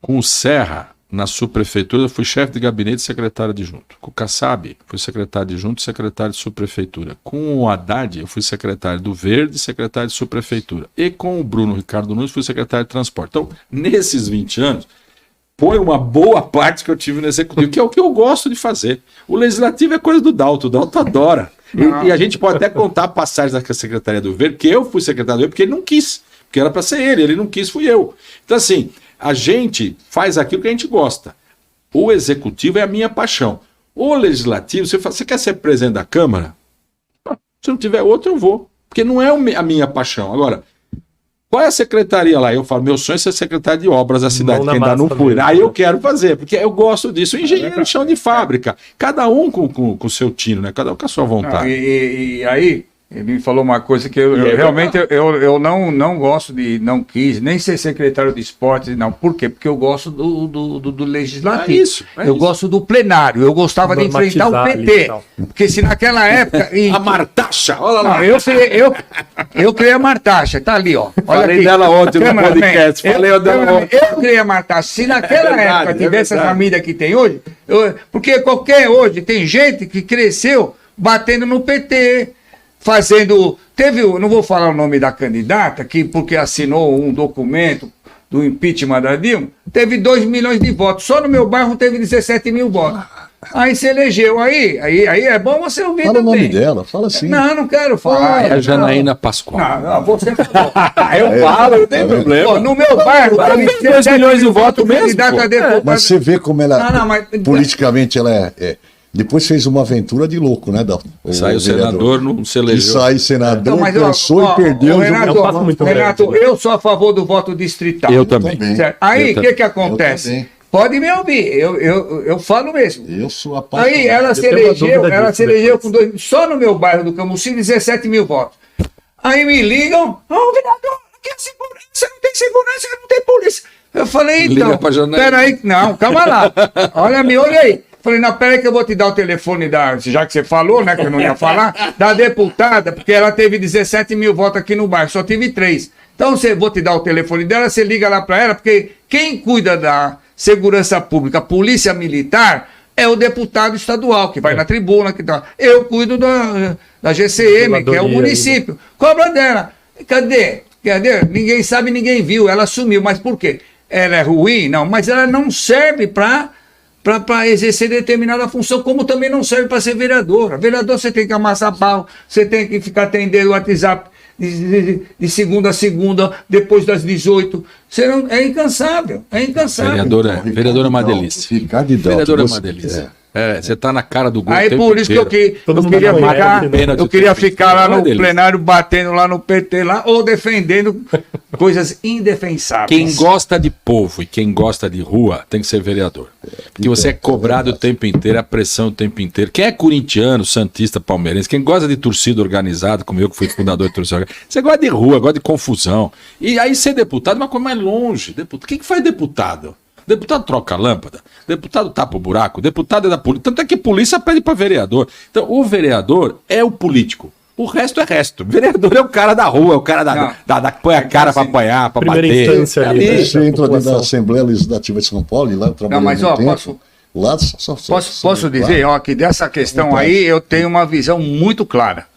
Com o Serra, na subprefeitura, eu fui chefe de gabinete e secretário adjunto. Com o Kassab, fui secretário adjunto e secretário de subprefeitura. Com o Haddad, eu fui secretário do Verde e secretário de subprefeitura. E com o Bruno Ricardo Nunes, fui secretário de transporte. Então, nesses 20 anos, põe uma boa parte que eu tive no executivo, que é o que eu gosto de fazer. O legislativo é coisa do Dalto, o Dalto adora. E a gente pode até contar passagens da Secretaria do Verde, porque eu fui secretário do Verde, porque ele não quis, porque era para ser ele não quis, fui eu. Então, assim, a gente faz aquilo que a gente gosta. O executivo é a minha paixão. O legislativo, você fala, você quer ser presidente da Câmara? Se não tiver outro, eu vou. Porque não é a minha paixão. Agora, qual é a secretaria lá? Eu falo, meu sonho é ser secretário de obras da cidade, Mão que na ainda não massa fui. mesmo. Aí eu quero fazer, porque eu gosto disso. Engenheiro de chão de fábrica. Cada um com o seu tino, né? Cada um com a sua Não, vontade. e aí, ele me falou uma coisa que eu E é realmente eu não gosto não quis nem ser secretário de esportes, não. Por quê? Porque eu gosto do legislativo. É isso, é eu isso. gosto do plenário. Eu gostava de enfrentar o Normatizar ali e PT. tal. Porque se naquela época. A Martaxa, olha lá. Não, eu criei a Martaxa, tá ali, ó. Olha Falei aqui. dela ontem no Cameraman, podcast, falei dela cameraman, ontem. eu criei a Martaxa. Se naquela É verdade, época tivesse é a verdade. família que tem hoje, porque hoje tem gente que cresceu batendo no PT, fazendo. Não vou falar o nome da candidata, porque assinou um documento do impeachment da Dilma, teve 2 milhões de votos. Só no meu bairro teve 17 mil votos. Aí se elegeu. Aí é bom você ouvir Fala o também. nome dela, fala assim. Não quero falar. É a Janaína Pascoal. Não, você falou. Eu falo, não tem problema. Pô, no meu bairro, teve 2 milhões de votos mesmo, candidata pô. a deputado. Mas você vê como ela, Não, mas- politicamente, ela é. Depois fez uma aventura de louco, né, Dalton? O Saiu vereador. senador, não se Que elegeu. sai senador, Não, mas, pensou ó, e perdeu. ó, jogou Renato, pra passo lá. muito Renato, grande, né? eu sou a favor do voto distrital. Eu também. Certo? Aí, Eu o que que Eu acontece? também. Pode me ouvir, eu falo mesmo. Eu sou apaixonado. Aí ela se tenho uma elegeu, dúvida disso depois. com só no meu bairro do Camusim, 17 mil votos. Aí me ligam, vereador, aqui é segurança, não tem segurança, não tem polícia. Eu falei, Liga então, pra Janaína. peraí, não, calma lá. Olha aí. Falei, não, peraí que eu vou te dar o telefone já que você falou, né, que eu não ia falar, da deputada, porque ela teve 17 mil votos aqui no bairro, só tive 3. Então, vou te dar o telefone dela, você liga lá para ela, porque quem cuida da segurança pública, a polícia militar, é o deputado estadual, que vai na tribuna, que tá. Eu cuido da GCM, que é o município. Cobra dela. Cadê? Ninguém sabe, ninguém viu. Ela sumiu. Mas por quê? Ela é ruim? Não, mas ela não serve para exercer determinada função, como também não serve para ser vereadora. Vereador, você tem que amassar pau, você tem que ficar atendendo o WhatsApp de segunda a segunda, depois das 18. Você não, é incansável, é incansável. Vereadora é uma delícia. Ricardo e Dalton, Vereadora é uma delícia. Você tá na cara do gol. Aí o tempo por isso inteiro. que eu Todo mundo queria conhece, ficar, né? eu queria ficar lá Não é no deles. plenário batendo lá no PT lá ou defendendo coisas indefensáveis. Quem gosta de povo e quem gosta de rua tem que ser vereador. Porque você é cobrado o tempo inteiro, a pressão o tempo inteiro. Quem é corintiano, santista, palmeirense, quem gosta de torcida organizada, como eu que fui fundador de torcida organizada, você gosta de rua, gosta de confusão. E aí ser deputado é uma coisa mais longe. Quem que faz deputado? Deputado troca a lâmpada, deputado tapa o buraco, deputado é da polícia. Tanto é que polícia pede para vereador. Então, o vereador é o político. O resto é resto. O vereador é o cara da rua, é o cara da que põe a cara para apanhar, para Primeira bater. instância ali, né? Você entra dentro da população. Assembleia Legislativa de São Paulo e lá eu trabalhei mas, muito ó, tempo. Lá só Posso dizer, ó, que dessa questão aí eu tenho uma visão muito clara.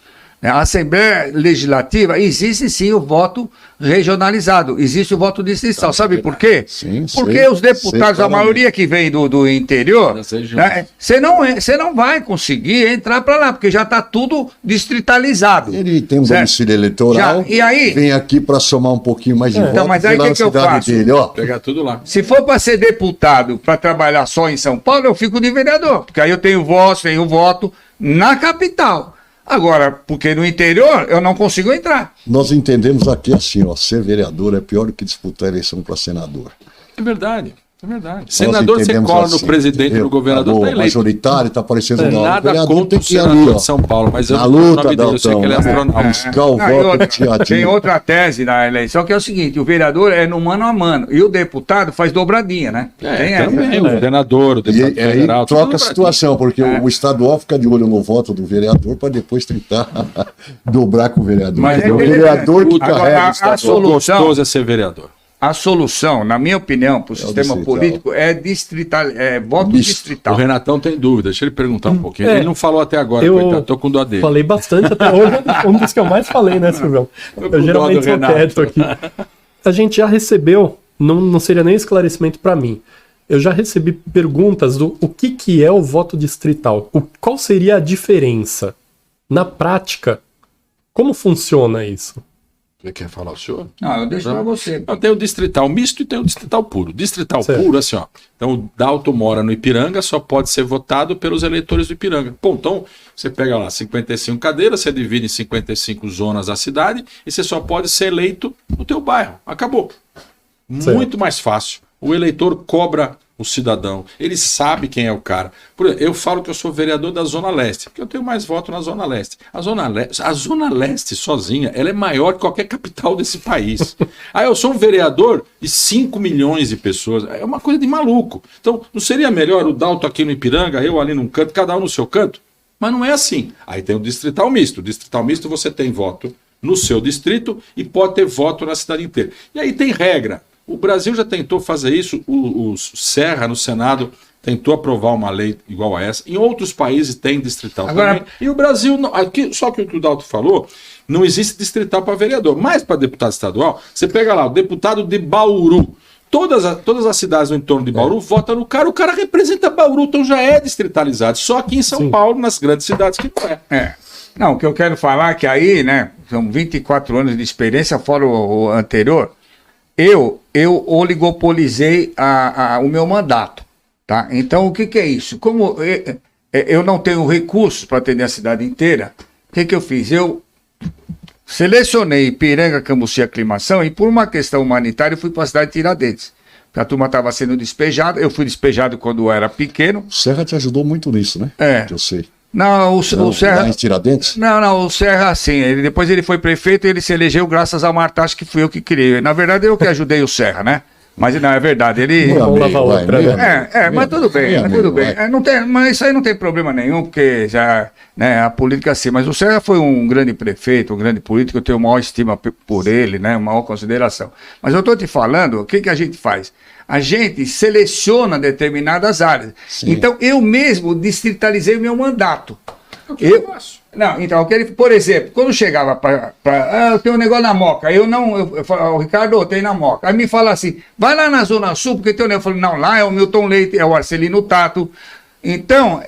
A Assembleia Legislativa existe sim o voto regionalizado, existe o voto distrital. Sabe por quê? Sim, Porque sei, os deputados, sei a maioria que vem do interior, Das regiões. né, você não vai conseguir entrar para lá, porque já está tudo distritalizado. Ele tem um Certo? domicílio eleitoral, Já, e aí? vem aqui para somar um pouquinho mais de voto Então, mas aí pela que eu cidade faço? dele, ó. Pegar tudo lá. Se for para ser deputado, para trabalhar só em São Paulo, eu fico de vereador, porque aí eu tenho voto na capital. Agora, porque no interior eu não consigo entrar. Nós entendemos aqui assim, ó, ser vereador é pior do que disputar a eleição para senador. É verdade. É verdade. Nós Senador, você entendemos cola no assim. presidente, no governador, tá eleito. Majoritário, tá aparecendo lá. O Nada vereador contra tem o que ir senador ali, ó. de São Paulo, mas eu Na não sei o luta, nome dele, eu sei que ele é Dalton, astronauta. buscar o Não, e voto outra, dia a tem dia. outra tese na eleição que é o seguinte: o vereador é no mano a mano e o deputado faz dobradinha, né? tem essa. Também, o senador, o E deputado aí federal. tudo troca a no Brasil. situação, porque o estadual fica de olho no voto do vereador para depois tentar dobrar com o vereador. Mas Porque é o que- vereador que Agora, carrega a o estadual. solução- Gostoso é ser vereador. A solução, na minha opinião, para o sistema distrital. político é voto Misto. O distrital. Renatão tem dúvida, deixa ele perguntar um pouquinho. é. Ele não falou até agora, Eu coitado, tô com dó dele. Falei bastante até hoje, um dos que eu mais falei, né, Silvão? com Eu dó geralmente do sou Renato. quieto aqui. A gente já recebeu, não seria nem esclarecimento para mim, eu já recebi perguntas do o que é o voto distrital, qual seria a diferença na prática, como funciona isso? Você quer falar o senhor? Não, eu deixo para você. Não, tem o distrital misto e tem o distrital puro. Distrital Certo. puro, assim, ó. Então, o Dalton mora no Ipiranga, só pode ser votado pelos eleitores do Ipiranga. Bom, então, você pega lá 55 cadeiras, você divide em 55 zonas da cidade e você só pode ser eleito no teu bairro. Acabou. Certo. Muito mais fácil. O eleitor cobra o cidadão. Ele sabe quem é o cara. Por exemplo, eu falo que eu sou vereador da Zona Leste, porque eu tenho mais voto na Zona Leste. A Zona Leste sozinha, ela é maior que qualquer capital desse país. Aí eu sou um vereador de 5 milhões de pessoas. É uma coisa de maluco. Então, não seria melhor o Dalton aqui no Ipiranga, eu ali num canto, cada um no seu canto? Mas não é assim. Aí tem o distrital misto. O distrital misto você tem voto no seu distrito e pode ter voto na cidade inteira. E aí tem regra. O Brasil já tentou fazer isso, o Serra no Senado tentou aprovar uma lei igual a essa. Em outros países tem distrital Agora- também. E o Brasil, não, aqui, só que o que o Dalton falou, não existe distrital para vereador. Mas para deputado estadual, você pega lá, o deputado de Bauru. Todas as cidades no entorno de Bauru votam no cara, o cara representa Bauru, então já é distritalizado. Só aqui em São Sim. Paulo, nas grandes cidades, que não é. É. Não, o que eu quero falar é que aí, né, são 24 anos de experiência, fora o anterior, eu oligopolizei o meu mandato, tá? Então, o que é isso? Como eu não tenho recursos para atender a cidade inteira, o que eu fiz? Eu selecionei Ipiranga, Cambuci e Aclimação e por uma questão humanitária eu fui para a cidade de Tiradentes. Porque a turma estava sendo despejada, eu fui despejado quando eu era pequeno. O Serra te ajudou muito nisso, né? É. Que eu sei. Não, o Serra... Lá em Tiradentes? Não, o Serra, sim. Depois ele foi prefeito e ele se elegeu graças a Marta, acho que fui eu que criei. Na verdade, eu que ajudei o Serra, né? Mas não, é verdade. Ele. Meu Vamos amigo, lavar vai, outra, meu né? amigo. Mas tudo bem, Meu mas amigo, tudo bem. vai. Não tem, mas isso aí não tem problema nenhum, porque já, né, a política sim. Mas o Serra foi um grande prefeito, um grande político, eu tenho maior estima por ele, né? Maior consideração. Mas eu estou te falando, o que a gente faz? A gente seleciona determinadas áreas. Sim. Então, eu mesmo distritalizei o meu mandato. Eu faço. Não, então, por exemplo, quando chegava eu tenho um negócio na Moca, eu falo, o Ricardo, tem na Moca. Aí me fala assim, vai lá na Zona Sul, porque tem um negócio. Eu falo, não, lá é o Milton Leite, é o Arcelino Tato. Então,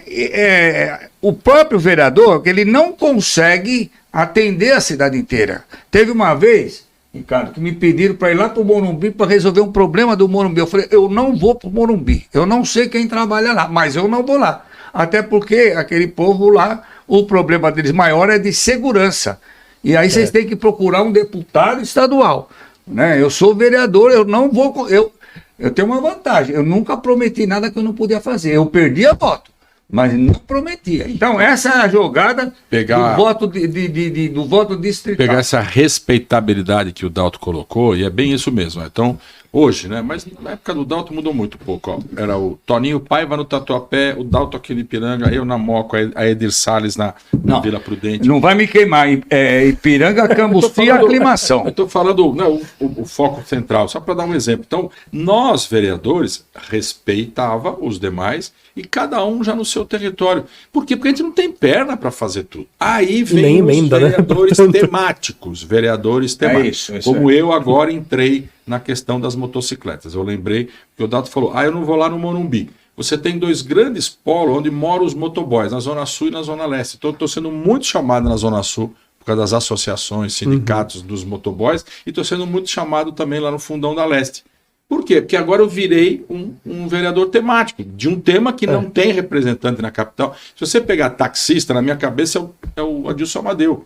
o próprio vereador, ele não consegue atender a cidade inteira. Teve uma vez, Ricardo, que me pediram para ir lá para o Morumbi para resolver um problema do Morumbi. Eu falei, eu não vou para o Morumbi, eu não sei quem trabalha lá, mas eu não vou lá. até porque aquele povo lá, o problema deles maior é de segurança. E aí vocês têm que procurar um deputado estadual. Né? Eu sou vereador, eu não vou. Eu tenho uma vantagem, eu nunca prometi nada que eu não podia fazer. Eu perdi a voto, mas não prometia. Então, essa é a jogada do voto do voto distrital. Pegar essa respeitabilidade que o Dalto colocou, e é bem isso mesmo. Então, hoje, né? Mas na época do Dalto mudou muito pouco. Ó. Era o Toninho Paiva no Tatuapé, o Dalto aqui no Ipiranga, eu na Moca, a Edir Salles na Vila Prudente. Não vai me queimar. Ipiranga, Cambuci e Aclimação. Eu estou falando o foco central, só para dar um exemplo. Então, nós, vereadores, respeitava os demais e cada um já no seu território. Por quê? Porque a gente não tem perna para fazer tudo. Aí vem os emenda, vereadores né? temáticos, vereadores temáticos. Isso como eu agora entrei na questão das motocicletas. Eu lembrei que o Dato falou, eu não vou lá no Morumbi. Você tem 2 grandes polos onde moram os motoboys, na Zona Sul e na Zona Leste. Então, estou sendo muito chamado na Zona Sul, por causa das associações, sindicatos dos motoboys, e estou sendo muito chamado também lá no Fundão da Leste. Por quê? Porque agora eu virei um vereador temático, de um tema que não tem representante na capital. Se você pegar taxista, na minha cabeça é o Adilson Amadeu.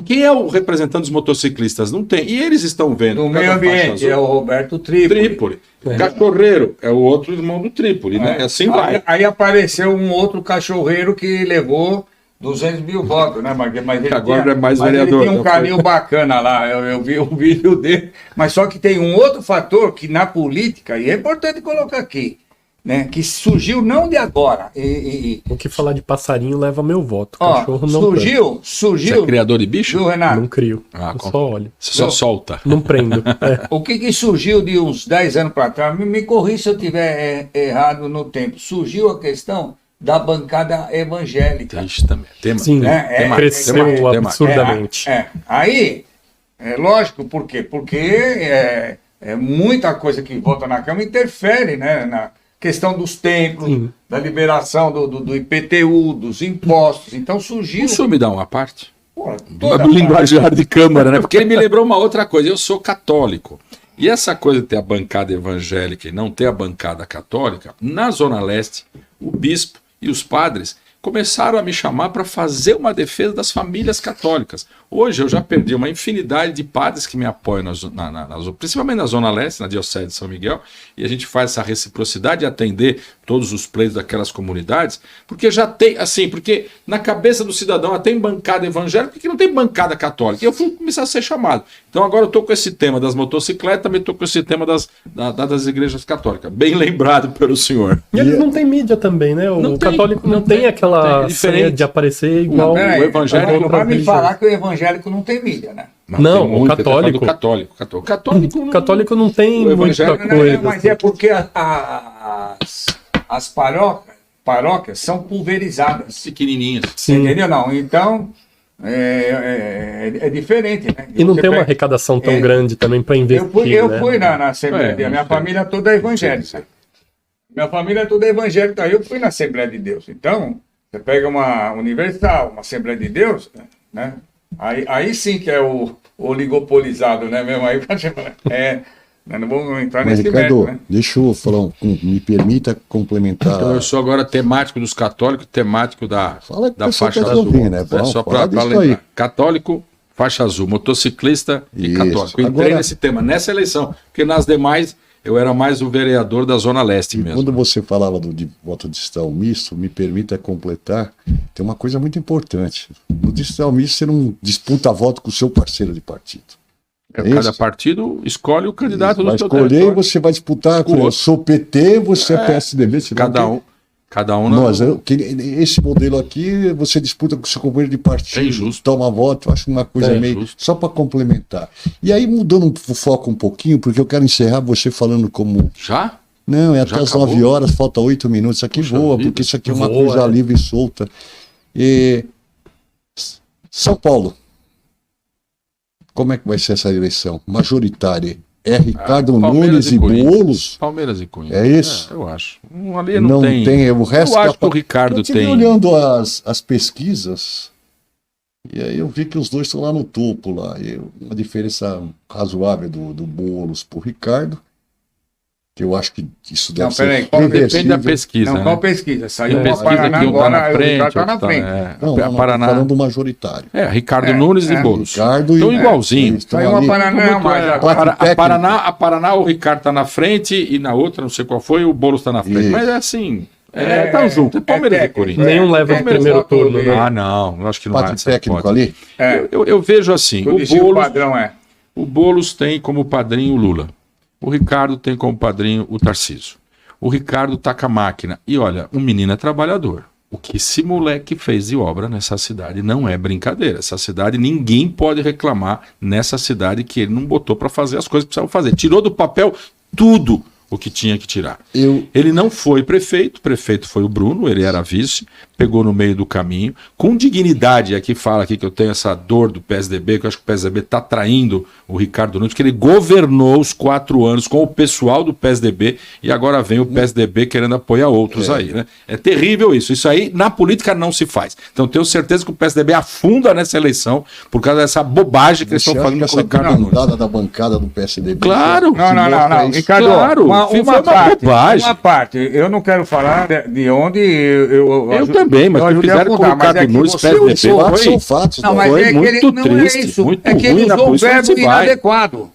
Quem é o representante dos motociclistas? Não tem. E eles estão vendo. No meio ambiente é o Roberto Trípoli. Cachorreiro é o outro irmão do Trípoli, né? Assim vai. Aí apareceu um outro cachorreiro que levou 200 mil votos, né? Mas ele agora é mais mas vereador. Ele tem um canil bacana lá, eu vi o vídeo dele. Mas só que tem um outro fator que na política, e é importante colocar aqui, né? Que surgiu não de agora. O que falar de passarinho leva meu voto. Ó, Cachorro não surgiu. Você é criador de bicho? Viu, Renato? Não crio. Eu só olho. Você só solta. Não prendo. O que surgiu de uns 10 anos para trás, me corrija se eu estiver errado no tempo, surgiu a questão da bancada evangélica. Isso também. Sim, cresceu absurdamente. Aí, é lógico, por quê? Porque muita coisa que vota na Câmara interfere, né, na questão dos templos, da liberação do IPTU, dos impostos. Então surgiu... O senhor me dá uma parte? Toda linguajar de Câmara, né? Porque ele me lembrou uma outra coisa. Eu sou católico. E essa coisa de ter a bancada evangélica e não ter a bancada católica, na Zona Leste, o bispo e os padres começaram a me chamar para fazer uma defesa das famílias católicas. Hoje eu já perdi uma infinidade de padres que me apoiam, principalmente na Zona Leste, na Diocese de São Miguel, e a gente faz essa reciprocidade de atender todos os pleitos daquelas comunidades, porque já tem, assim, porque na cabeça do cidadão tem bancada evangélica, porque não tem bancada católica. E eu fui começar a ser chamado. Então agora eu estou com esse tema das motocicletas, também estou com esse tema das igrejas católicas. Bem lembrado pelo senhor. E eles não têm mídia também, né? O católico não tem aquela senha de aparecer igual o evangélico. Não vai me falar que o evangélico não tem mídia, né? Não, o católico. O católico não tem muita coisa. Mas é porque as paróquias são pulverizadas. Pequenininhas. Sim. Entendeu? Não. Então, é diferente, né? E não tem uma arrecadação tão grande também para investir. Eu fui na Assembleia de Deus. Minha família toda é evangélica. Minha família toda é evangélica. Eu fui na Assembleia de Deus. Então, você pega uma Universal, uma Assembleia de Deus, né? Aí sim que é o oligopolizado, né? Mesmo aí, não vamos entrar Mas, nesse Ricardo, mérito, né? deixa eu falar, me permita complementar. Então eu sou agora temático dos católicos, temático da faixa tá azul. ouvindo, né? Só para lembrar. Aí. Católico, faixa azul, motociclista e católico. Eu entrei nesse tema, nessa eleição, porque nas demais eu era mais o vereador da Zona Leste mesmo. Quando você falava de voto distrital misto, me permita completar, tem uma coisa muito importante. No distrital misto você não disputa voto com o seu parceiro de partido. Cada partido escolhe o candidato do seu território. Vai escolher, você vai disputar com eu sou PT, você é PSDB. Cada um. Esse modelo aqui, você disputa com o seu companheiro de partido, toma voto, eu acho uma coisa meio... Justo. Só para complementar. E aí, mudando o foco um pouquinho, porque eu quero encerrar você falando como... Já? Não, até as 9 horas, falta 8 minutos. Isso aqui voa, porque isso aqui é uma coisa livre e solta. São Paulo. Como é que vai ser essa eleição? Majoritária. É Ricardo Nunes e Boulos? Palmeiras e Cunha. É isso? Eu acho. Ali não tem. O resto eu acho que o Ricardo tem. Olhando as pesquisas, e aí eu vi que os dois estão lá no topo, lá. Uma diferença razoável do Boulos pro Ricardo. Que eu acho que isso deve Não, peraí, ser qual Depende da reversível. pesquisa. Não, né? qual pesquisa? Saiu Tem uma pesquisa Paraná que um tá na agora, o frente, Ricardo tá outro na tá- frente. é. Não, não, Paraná. tô falando do majoritário. Ricardo Nunes e Boulos. Ricardo Então, e... igualzinho. Estão Saiu uma ali. Paraná, mas A Paraná, o Ricardo tá na frente e na outra, não sei qual foi, o Boulos tá na frente. Isso. Mas é assim, tá junto. É Palmeiras e técnico. Corinthians. Nenhum leva no Palmeiras primeiro votou turno, dele. né? Ah, não, eu acho que não há Quatro essa técnico hipótese. ali. Eu vejo assim, o padrão o Boulos tem como padrinho o Lula. O Ricardo tem como padrinho o Tarcísio. O Ricardo tá com a máquina. E olha, um menino é trabalhador. O que esse moleque fez de obra nessa cidade não é brincadeira. Essa cidade, ninguém pode reclamar nessa cidade que ele não botou para fazer as coisas que precisava fazer. Tirou do papel tudo o que tinha que tirar. Ele não foi prefeito, o prefeito foi o Bruno, ele era vice, pegou no meio do caminho, com dignidade, aqui fala aqui que eu tenho essa dor do PSDB, que eu acho que o PSDB está traindo o Ricardo Nunes, que ele governou os 4 anos com o pessoal do PSDB e agora vem o PSDB querendo apoiar outros aí, né? É terrível isso. Isso aí na política não se faz. Então tenho certeza que o PSDB afunda nessa eleição por causa dessa bobagem que eles estão fazendo com o Ricardo Nunes. Da bancada do PSDB. Claro. Não, Ricardo, Claro, foi uma bobagem. Uma parte, eu não quero falar de onde Eu também, mas eu que ajudei fizeram a com o fundar, mas Ricardo é que Nunes, você PSDB, usou- Fatos foi, são fatos. Não, né? mas Foi é que muito ele não triste, é isso. muito É que ruim ele na usou um posição verbo que se vai. inadequado.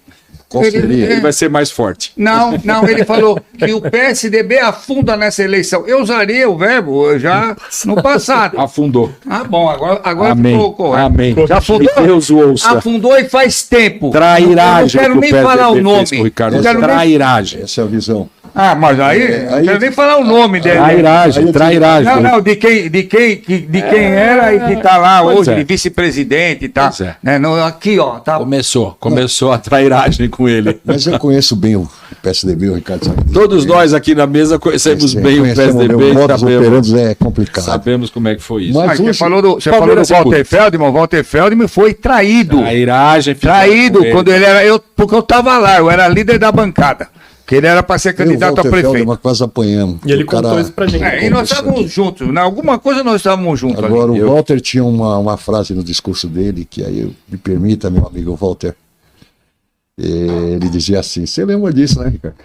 Qual seria? Ele vai ser mais forte. Não, ele falou que o PSDB afunda nessa eleição. Eu usaria o verbo já no passado. Afundou. Ah, bom, agora Amém. ficou correto. Amém. Já afundou? Que Deus o ouça. Afundou e faz tempo. Trairagem. Eu não quero que nem falar o PSDB nome. fez com o Ricardo Eu Nunes. quero nem- Trairagem. Essa é a visão. Ah, mas aí, não quero nem falar o nome dele. Trairagem, trairagem. Não, de quem era e que tá lá Pois hoje, é. de vice-presidente, tá? Pois é. Né, aqui, ó, tá. Começou a trairagem com ele. Mas eu conheço bem o PSDB, o Ricardo sabe disso. Todos nós aqui na mesa conhecemos bem o Conhecemos PSDB o e modus sabemos, operandi é complicado. sabemos como é que foi isso. Mas Mas você hoje- falou do Palmeiras e Walter Corinthians. Feldman. O Walter Feldman foi traído. Trairagem. fizeram Traído com ele. quando ele era. Porque eu tava lá, eu era líder da bancada. Que ele era para ser candidato a prefeito. Mas quase apanhamos. E ele O cara- contou isso pra gente. E nós estávamos juntos. Em alguma coisa nós estávamos juntos. Agora, ali. o Walter tinha uma frase no discurso dele, que aí me permita, meu amigo Walter. Ele dizia assim: você lembra disso, né, Ricardo?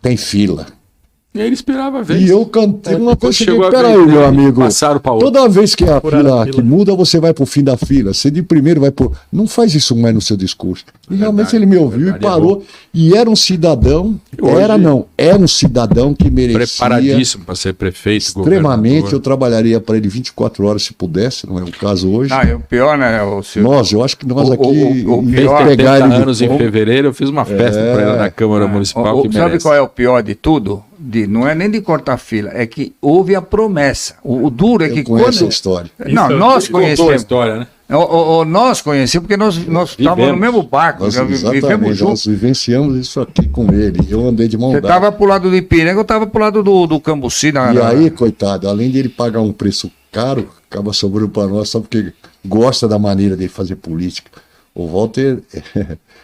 Tem fila. E aí ele esperava a vez. E eu cantei uma Depois coisa que, chegou a peraí, vez meu dele, amigo. passaram pra outro. Toda vez que a Furaram fila a fila. que muda, você vai pro fim da fila. Você de primeiro vai por. Não faz isso mais no seu discurso. E realmente ele me ouviu verdade, e parou. E era um cidadão. hoje- Era um cidadão que merecia. Preparadíssimo para ser prefeito, Extremamente, eu governador. trabalharia para ele 24 horas se pudesse, não é o caso hoje. Não, e o pior, né, o senhor? Eu acho que nós O- aqui o Fez pior- ia pegar 70 ele de anos em colo. fevereiro, eu fiz uma festa para ele na Câmara Municipal que Sabe merece. qual é o pior de tudo? Não é nem de cortar fila, é que houve a promessa. O duro é Eu que conheço quando. a história. Não, Isso, nós Contou a conhecemos. história, né? Nós conhecemos porque nós estávamos no mesmo barco, Nós, já vivemos exatamente, nós juntos. vivenciamos isso aqui com ele. Eu andei de mão Você dada. estava pro lado do Ipiranga, eu estava pro lado do Cambuci. E aí, coitado, além de ele pagar um preço caro, acaba sobrando para nós só porque gosta da maneira de fazer política. O Walter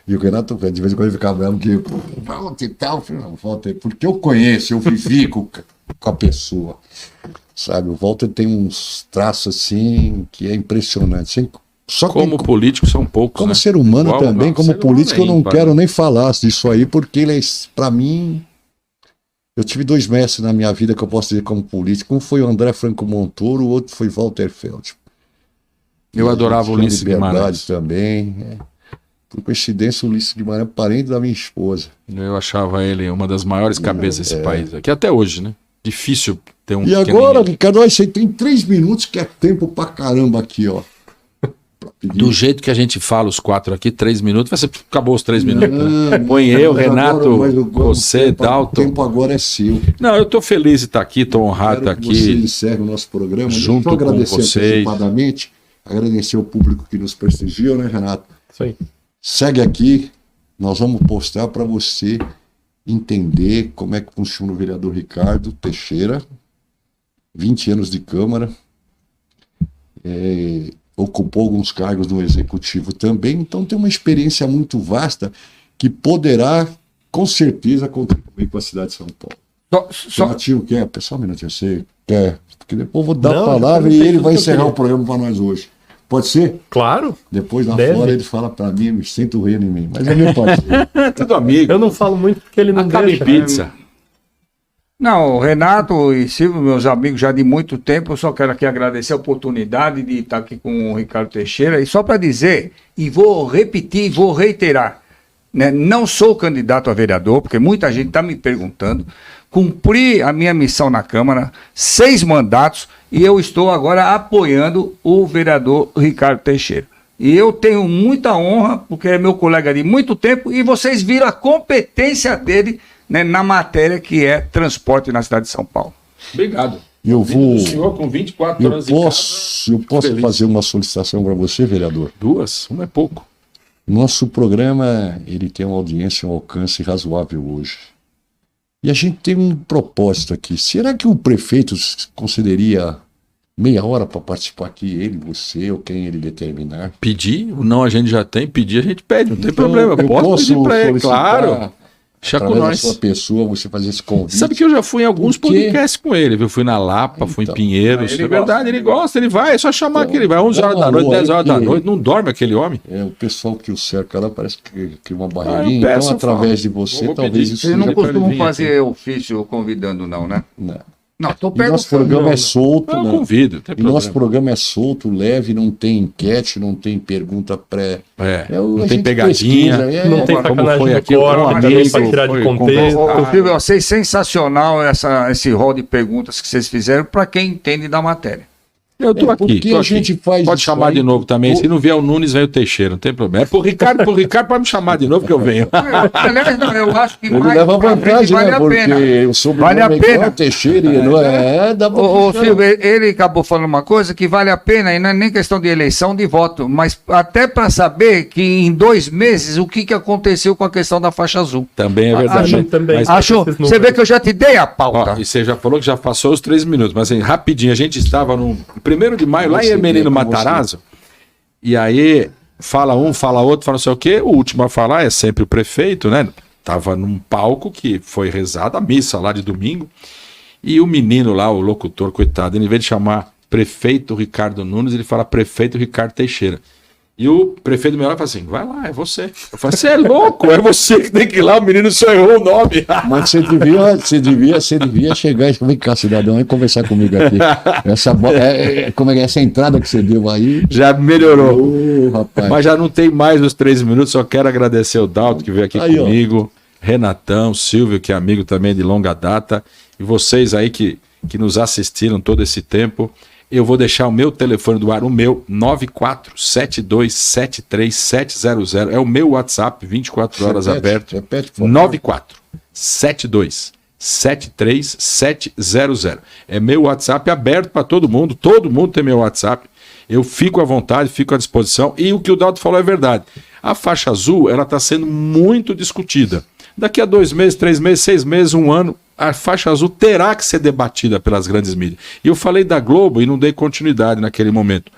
e o Renato, de vez em quando ele ficava bravo que Walter e tal, Walter, porque eu conheço, eu vivi com a pessoa. Sabe, o Walter tem uns traços assim que é impressionante. Só que Como político são poucos, como né? ser humano Igual, também, não, como ser humano político, eu não ímpar, quero né? nem falar disso aí, porque ele é, para mim, eu tive 2 mestres na minha vida que eu posso dizer como político. Um foi o André Franco Montoro, o outro foi Walter Feld. Eu adorava o Tinha Ulisses liberdade Guimarães. também. Por coincidência, o Ulisses Guimarães é parente da minha esposa. Eu achava ele uma das maiores cabeças desse país. Que até hoje, né? Difícil ter um E pequenininho. agora, Ricardo, olha, você tem 3 minutos que é tempo pra caramba aqui, ó. Pra pedir. Do jeito que a gente fala os 4 aqui, 3 minutos, vai ser, acabou os 3 minutos. Não, Põe eu, mas Renato, agora- mas você, o tempo, Dalton. O tempo agora é seu. Não, eu tô feliz de estar aqui, tô honrado de Quero estar que você aqui. encerre o nosso programa. junto Deixa eu com agradecer vocês. antecipadamente, agradecer o público que nos prestigiou, né, Renato? Isso aí. Segue aqui, nós vamos postar para você entender como é que funciona o vereador Ricardo Teixeira, 20 anos de Câmara, ocupou alguns cargos no Executivo também, então tem uma experiência muito vasta que poderá, com certeza, contribuir com a cidade de São Paulo. Só, Nativo quer, só um minutinho, você quer, porque depois eu vou dar Não, a palavra eu e perguntei ele tudo vai que eu encerrar queria. o programa para nós hoje. Pode ser? Claro. Depois lá Deve. fora ele fala pra mim, me sinto rindo em mim. Mas é meu parceiro. Tudo amigo. Eu não falo muito porque ele não Acaba em deixa. pizza. Não, Renato e Silvio, meus amigos já de muito tempo, eu só quero aqui agradecer a oportunidade de estar aqui com o Ricardo Teixeira. E só para dizer, e vou repetir, vou reiterar, né? Não sou candidato a vereador, porque muita gente está me perguntando. Cumpri a minha missão na Câmara, 6 mandatos, e eu estou agora apoiando o vereador Ricardo Teixeira. E eu tenho muita honra, porque é meu colega de muito tempo, e vocês viram a competência dele, né, na matéria que é transporte na cidade de São Paulo. Obrigado. Eu vou. O senhor com 24 anos de Eu casa. posso Feliz. fazer uma solicitação para você, vereador? 2? Uma é pouco. Nosso programa ele tem uma audiência, um alcance razoável hoje. E a gente tem um propósito aqui. Será que o prefeito concederia meia hora para participar aqui, ele, você ou quem ele determinar? Pedir, o não a gente já tem, pedir a gente pede, não tem Então, problema. Eu posso pedir para ele, solicitar, claro. Deixa com através da nós. sua pessoa, você fazer esse convite. Sabe que eu já fui em alguns Por quê? podcasts com ele, viu? Fui na Lapa, fui em Então, Pinheiros. ele É verdade, gosta, ele gosta, ele vai, é só chamar Então, que ele vai. 11 horas da dá um noite, alô 10 aí horas da que- noite, não dorme aquele homem. O pessoal que o cerca lá parece que cria uma eu barreirinha. peço, Então, através eu de você, vou talvez pedir. isso Vocês não Já pra ele costumam vir fazer ofício convidando, não, né? Não. Não, tô E nosso perguntando. programa não, é não. solto, Eu né? convido, não tem E nosso problema. programa é solto, leve, não tem enquete, não tem pergunta pré. É, É o- não a tem gente pegadinha. pesquisa, é. Não tem como sacanagem foi no aqui, corte, um também amigo, pra tirar de foi contexto. Ô, Silvio, eu achei sensacional esse rol de perguntas que vocês fizeram para quem entende da matéria. Eu tô É, aqui. porque Tô a aqui. gente faz Pode isso chamar aí de novo também. por- Se não vier o Nunes, vem o Teixeira, não tem problema. É pro Ricardo pode me chamar de novo que eu venho. Aliás, não, eu acho que Ele mais leva pra frente vantagem, vale né? a pena. Porque o sobrenome Vale a é igual pena. Teixeira, e não é? Dá pra Ô, puxar. Silvio, ele acabou falando uma coisa que vale a pena, e não é nem questão de eleição, de voto, mas até para saber que em 2 meses o que aconteceu com a questão da faixa azul. Também é verdade. Acho também. Mas, Achou? esses Você números. vê que eu já te dei a ó, pauta. e você já falou que já passou os 3 minutos, mas assim, rapidinho, a gente estava no 1º de maio, lá em Você Hermelino vê como Matarazzo, e aí fala um, fala outro, fala não sei o quê, o último a falar é sempre o prefeito, né? Tava num palco que foi rezada a missa lá de domingo, e o menino lá, o locutor, coitado, ele, em vez de chamar prefeito Ricardo Nunes, ele fala prefeito Ricardo Teixeira. E o prefeito do meu lado fala assim, vai lá, é você. Eu falo, você é louco, é você que tem que ir lá, o menino só errou o nome. Mas você devia chegar e falar, vem cá, cidadão, e conversar comigo aqui. Como é que é essa entrada que você deu aí? Já melhorou. Ô, rapaz. Mas já não tem mais os 3 minutos, só quero agradecer o Dalton que veio aqui Aí, ó. comigo, Renatão, Silvio, que é amigo também de longa data, e vocês aí que nos assistiram todo esse tempo. Eu vou deixar o meu telefone do ar, o meu, 9472737700. É o meu WhatsApp, 24 horas aberto. Repete, por favor. 9472737700. É meu WhatsApp aberto para todo mundo tem meu WhatsApp. Eu fico à vontade, fico à disposição. E o que o Dalton falou é verdade. A faixa azul, ela está sendo muito discutida. Daqui a 2 meses, 3 meses, 6 meses, 1 ano, a faixa azul terá que ser debatida pelas grandes mídias. E eu falei da Globo e não dei continuidade naquele momento.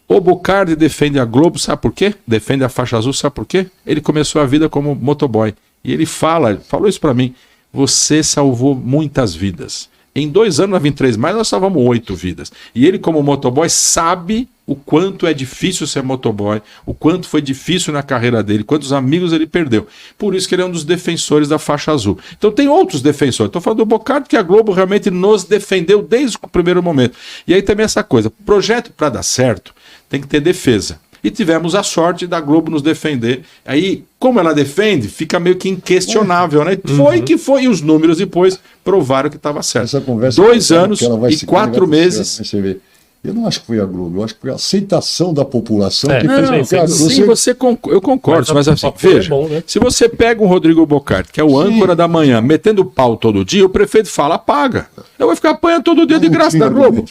O Bocardi defende a Globo, sabe por quê? Defende a faixa azul, sabe por quê? Ele começou a vida como motoboy. E ele falou isso para mim. Você salvou muitas vidas. Em 2 anos, na 23 mais, nós salvamos 8 vidas. E ele, como motoboy, sabe o quanto é difícil ser motoboy, o quanto foi difícil na carreira dele, quantos amigos ele perdeu. Por isso que ele é um dos defensores da faixa azul. Então tem outros defensores. Estou falando do Bocardi, que a Globo realmente nos defendeu desde o primeiro momento. E aí também essa coisa, projeto para dar certo tem que ter defesa. E tivemos a sorte da Globo nos defender. Aí, como ela defende, fica meio que inquestionável, né? Foi que foi, e os números depois provaram que estava certo. Essa conversa 2 que anos ela vai e se- 4 vai- meses. Você vê. Eu não acho que foi a Globo, eu acho que foi a aceitação da população É, que não, fez não, com que a Sim, eu concordo, mas assim, o papo é veja, bom, né? se você pega um Rodrigo Bocardi, que é o âncora da manhã, metendo pau todo dia, o prefeito fala, apaga. Eu vou ficar apanhando todo dia de graça da Globo.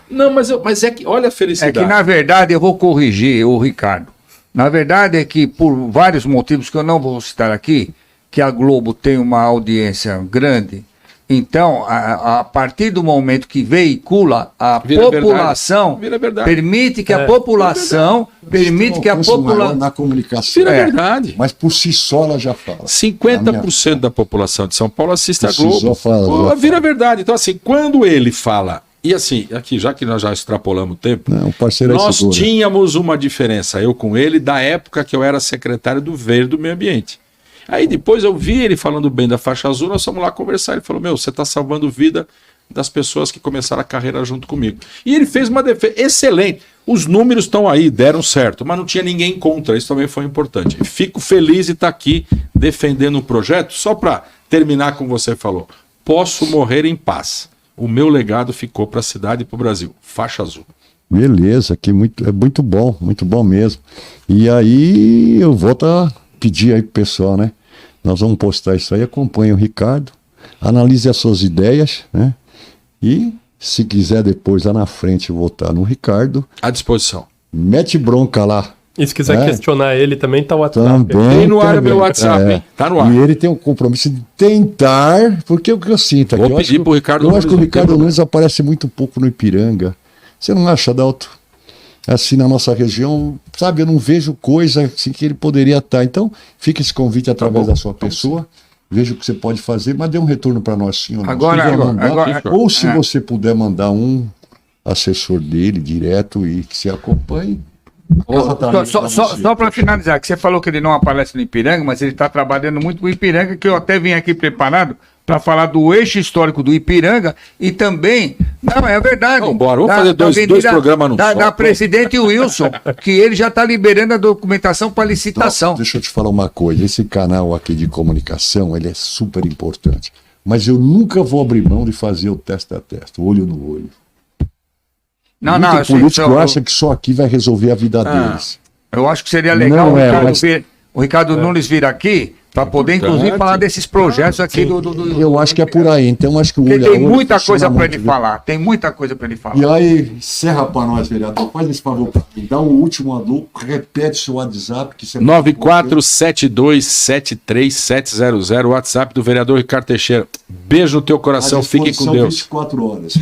Não, mas é que, olha a É felicidade. que, na verdade, eu vou corrigir o Ricardo. Na verdade é que, por vários motivos que eu não vou citar aqui, que a Globo tem uma audiência grande, então, a partir do momento que veicula, a Vira população verdade. Vira verdade. permite que a população, permite que a população... Na comunicação. Vira É. verdade. Mas por si só ela já fala. 50% da população de São Paulo assiste a Precisou Globo. falar, Pô, já vira verdade. Então, assim, quando ele fala E assim, aqui, já que nós já extrapolamos o tempo, Não, o parceiro é nós seguro. tínhamos uma diferença, eu com ele, da época que eu era secretário do Verde do Meio Ambiente. Aí depois eu vi ele falando bem da faixa azul, nós fomos lá conversar, ele falou, você está salvando vida das pessoas que começaram a carreira junto comigo. E ele fez uma defesa excelente. Os números estão aí, deram certo, mas não tinha ninguém contra, isso também foi importante. E fico feliz de estar aqui defendendo o projeto, só para terminar como você falou, posso morrer em paz. O meu legado ficou para a cidade e para o Brasil. Faixa azul. Beleza, que é muito bom mesmo. E aí eu volto a pedir aí pro pessoal, né? Nós vamos postar isso aí, acompanhe o Ricardo, analise as suas ideias, né? E se quiser depois lá na frente votar no Ricardo, À disposição. mete bronca lá. E se quiser questionar ele, também tá o WhatsApp. Tem no ar o meu WhatsApp, hein? Tá no ar. E ele tem um compromisso de tentar, porque o que eu sinto aqui, Vou pedir pro Ricardo eu acho que o Nunes, Ricardo não tem Nunes aparece muito pouco no Ipiranga. Você não acha, Adalto? Assim, na nossa região, sabe, eu não vejo coisa assim que ele poderia estar. Então, fica esse convite através da sua pessoa. Veja o que você pode fazer, mas dê um retorno para nós, sim ou não. Agora, Se quiser mandar, ou se é. você puder mandar um assessor dele direto e que se acompanhe. Só para finalizar, que você falou que ele não aparece no Ipiranga, mas ele está trabalhando muito com o Ipiranga, que eu até vim aqui preparado para falar do eixo histórico do Ipiranga e também, não, é verdade. Então, bora, vamos fazer dois programas no da Presidente Wilson, que ele já está liberando a documentação para licitação. Deixa eu te falar uma coisa, esse canal aqui de comunicação, ele é super importante, mas eu nunca vou abrir mão de fazer o testa a testa, olho no olho. Muito político acha que só aqui vai resolver a vida deles. Eu acho que seria legal Não o Ricardo Nunes vir aqui para poder, inclusive, falar desses projetos aqui Eu acho que é por aí, então acho que o Porque olho a tem olho muita funciona coisa para muito, ele viu? falar. Tem muita coisa para ele falar. E aí, encerra para nós, vereador. Faz esse favor para mim. Dá o último alô, repete seu WhatsApp. Que você 9472737700, WhatsApp do vereador Ricardo Teixeira. Beijo no teu coração, fiquem com Deus. 24 horas.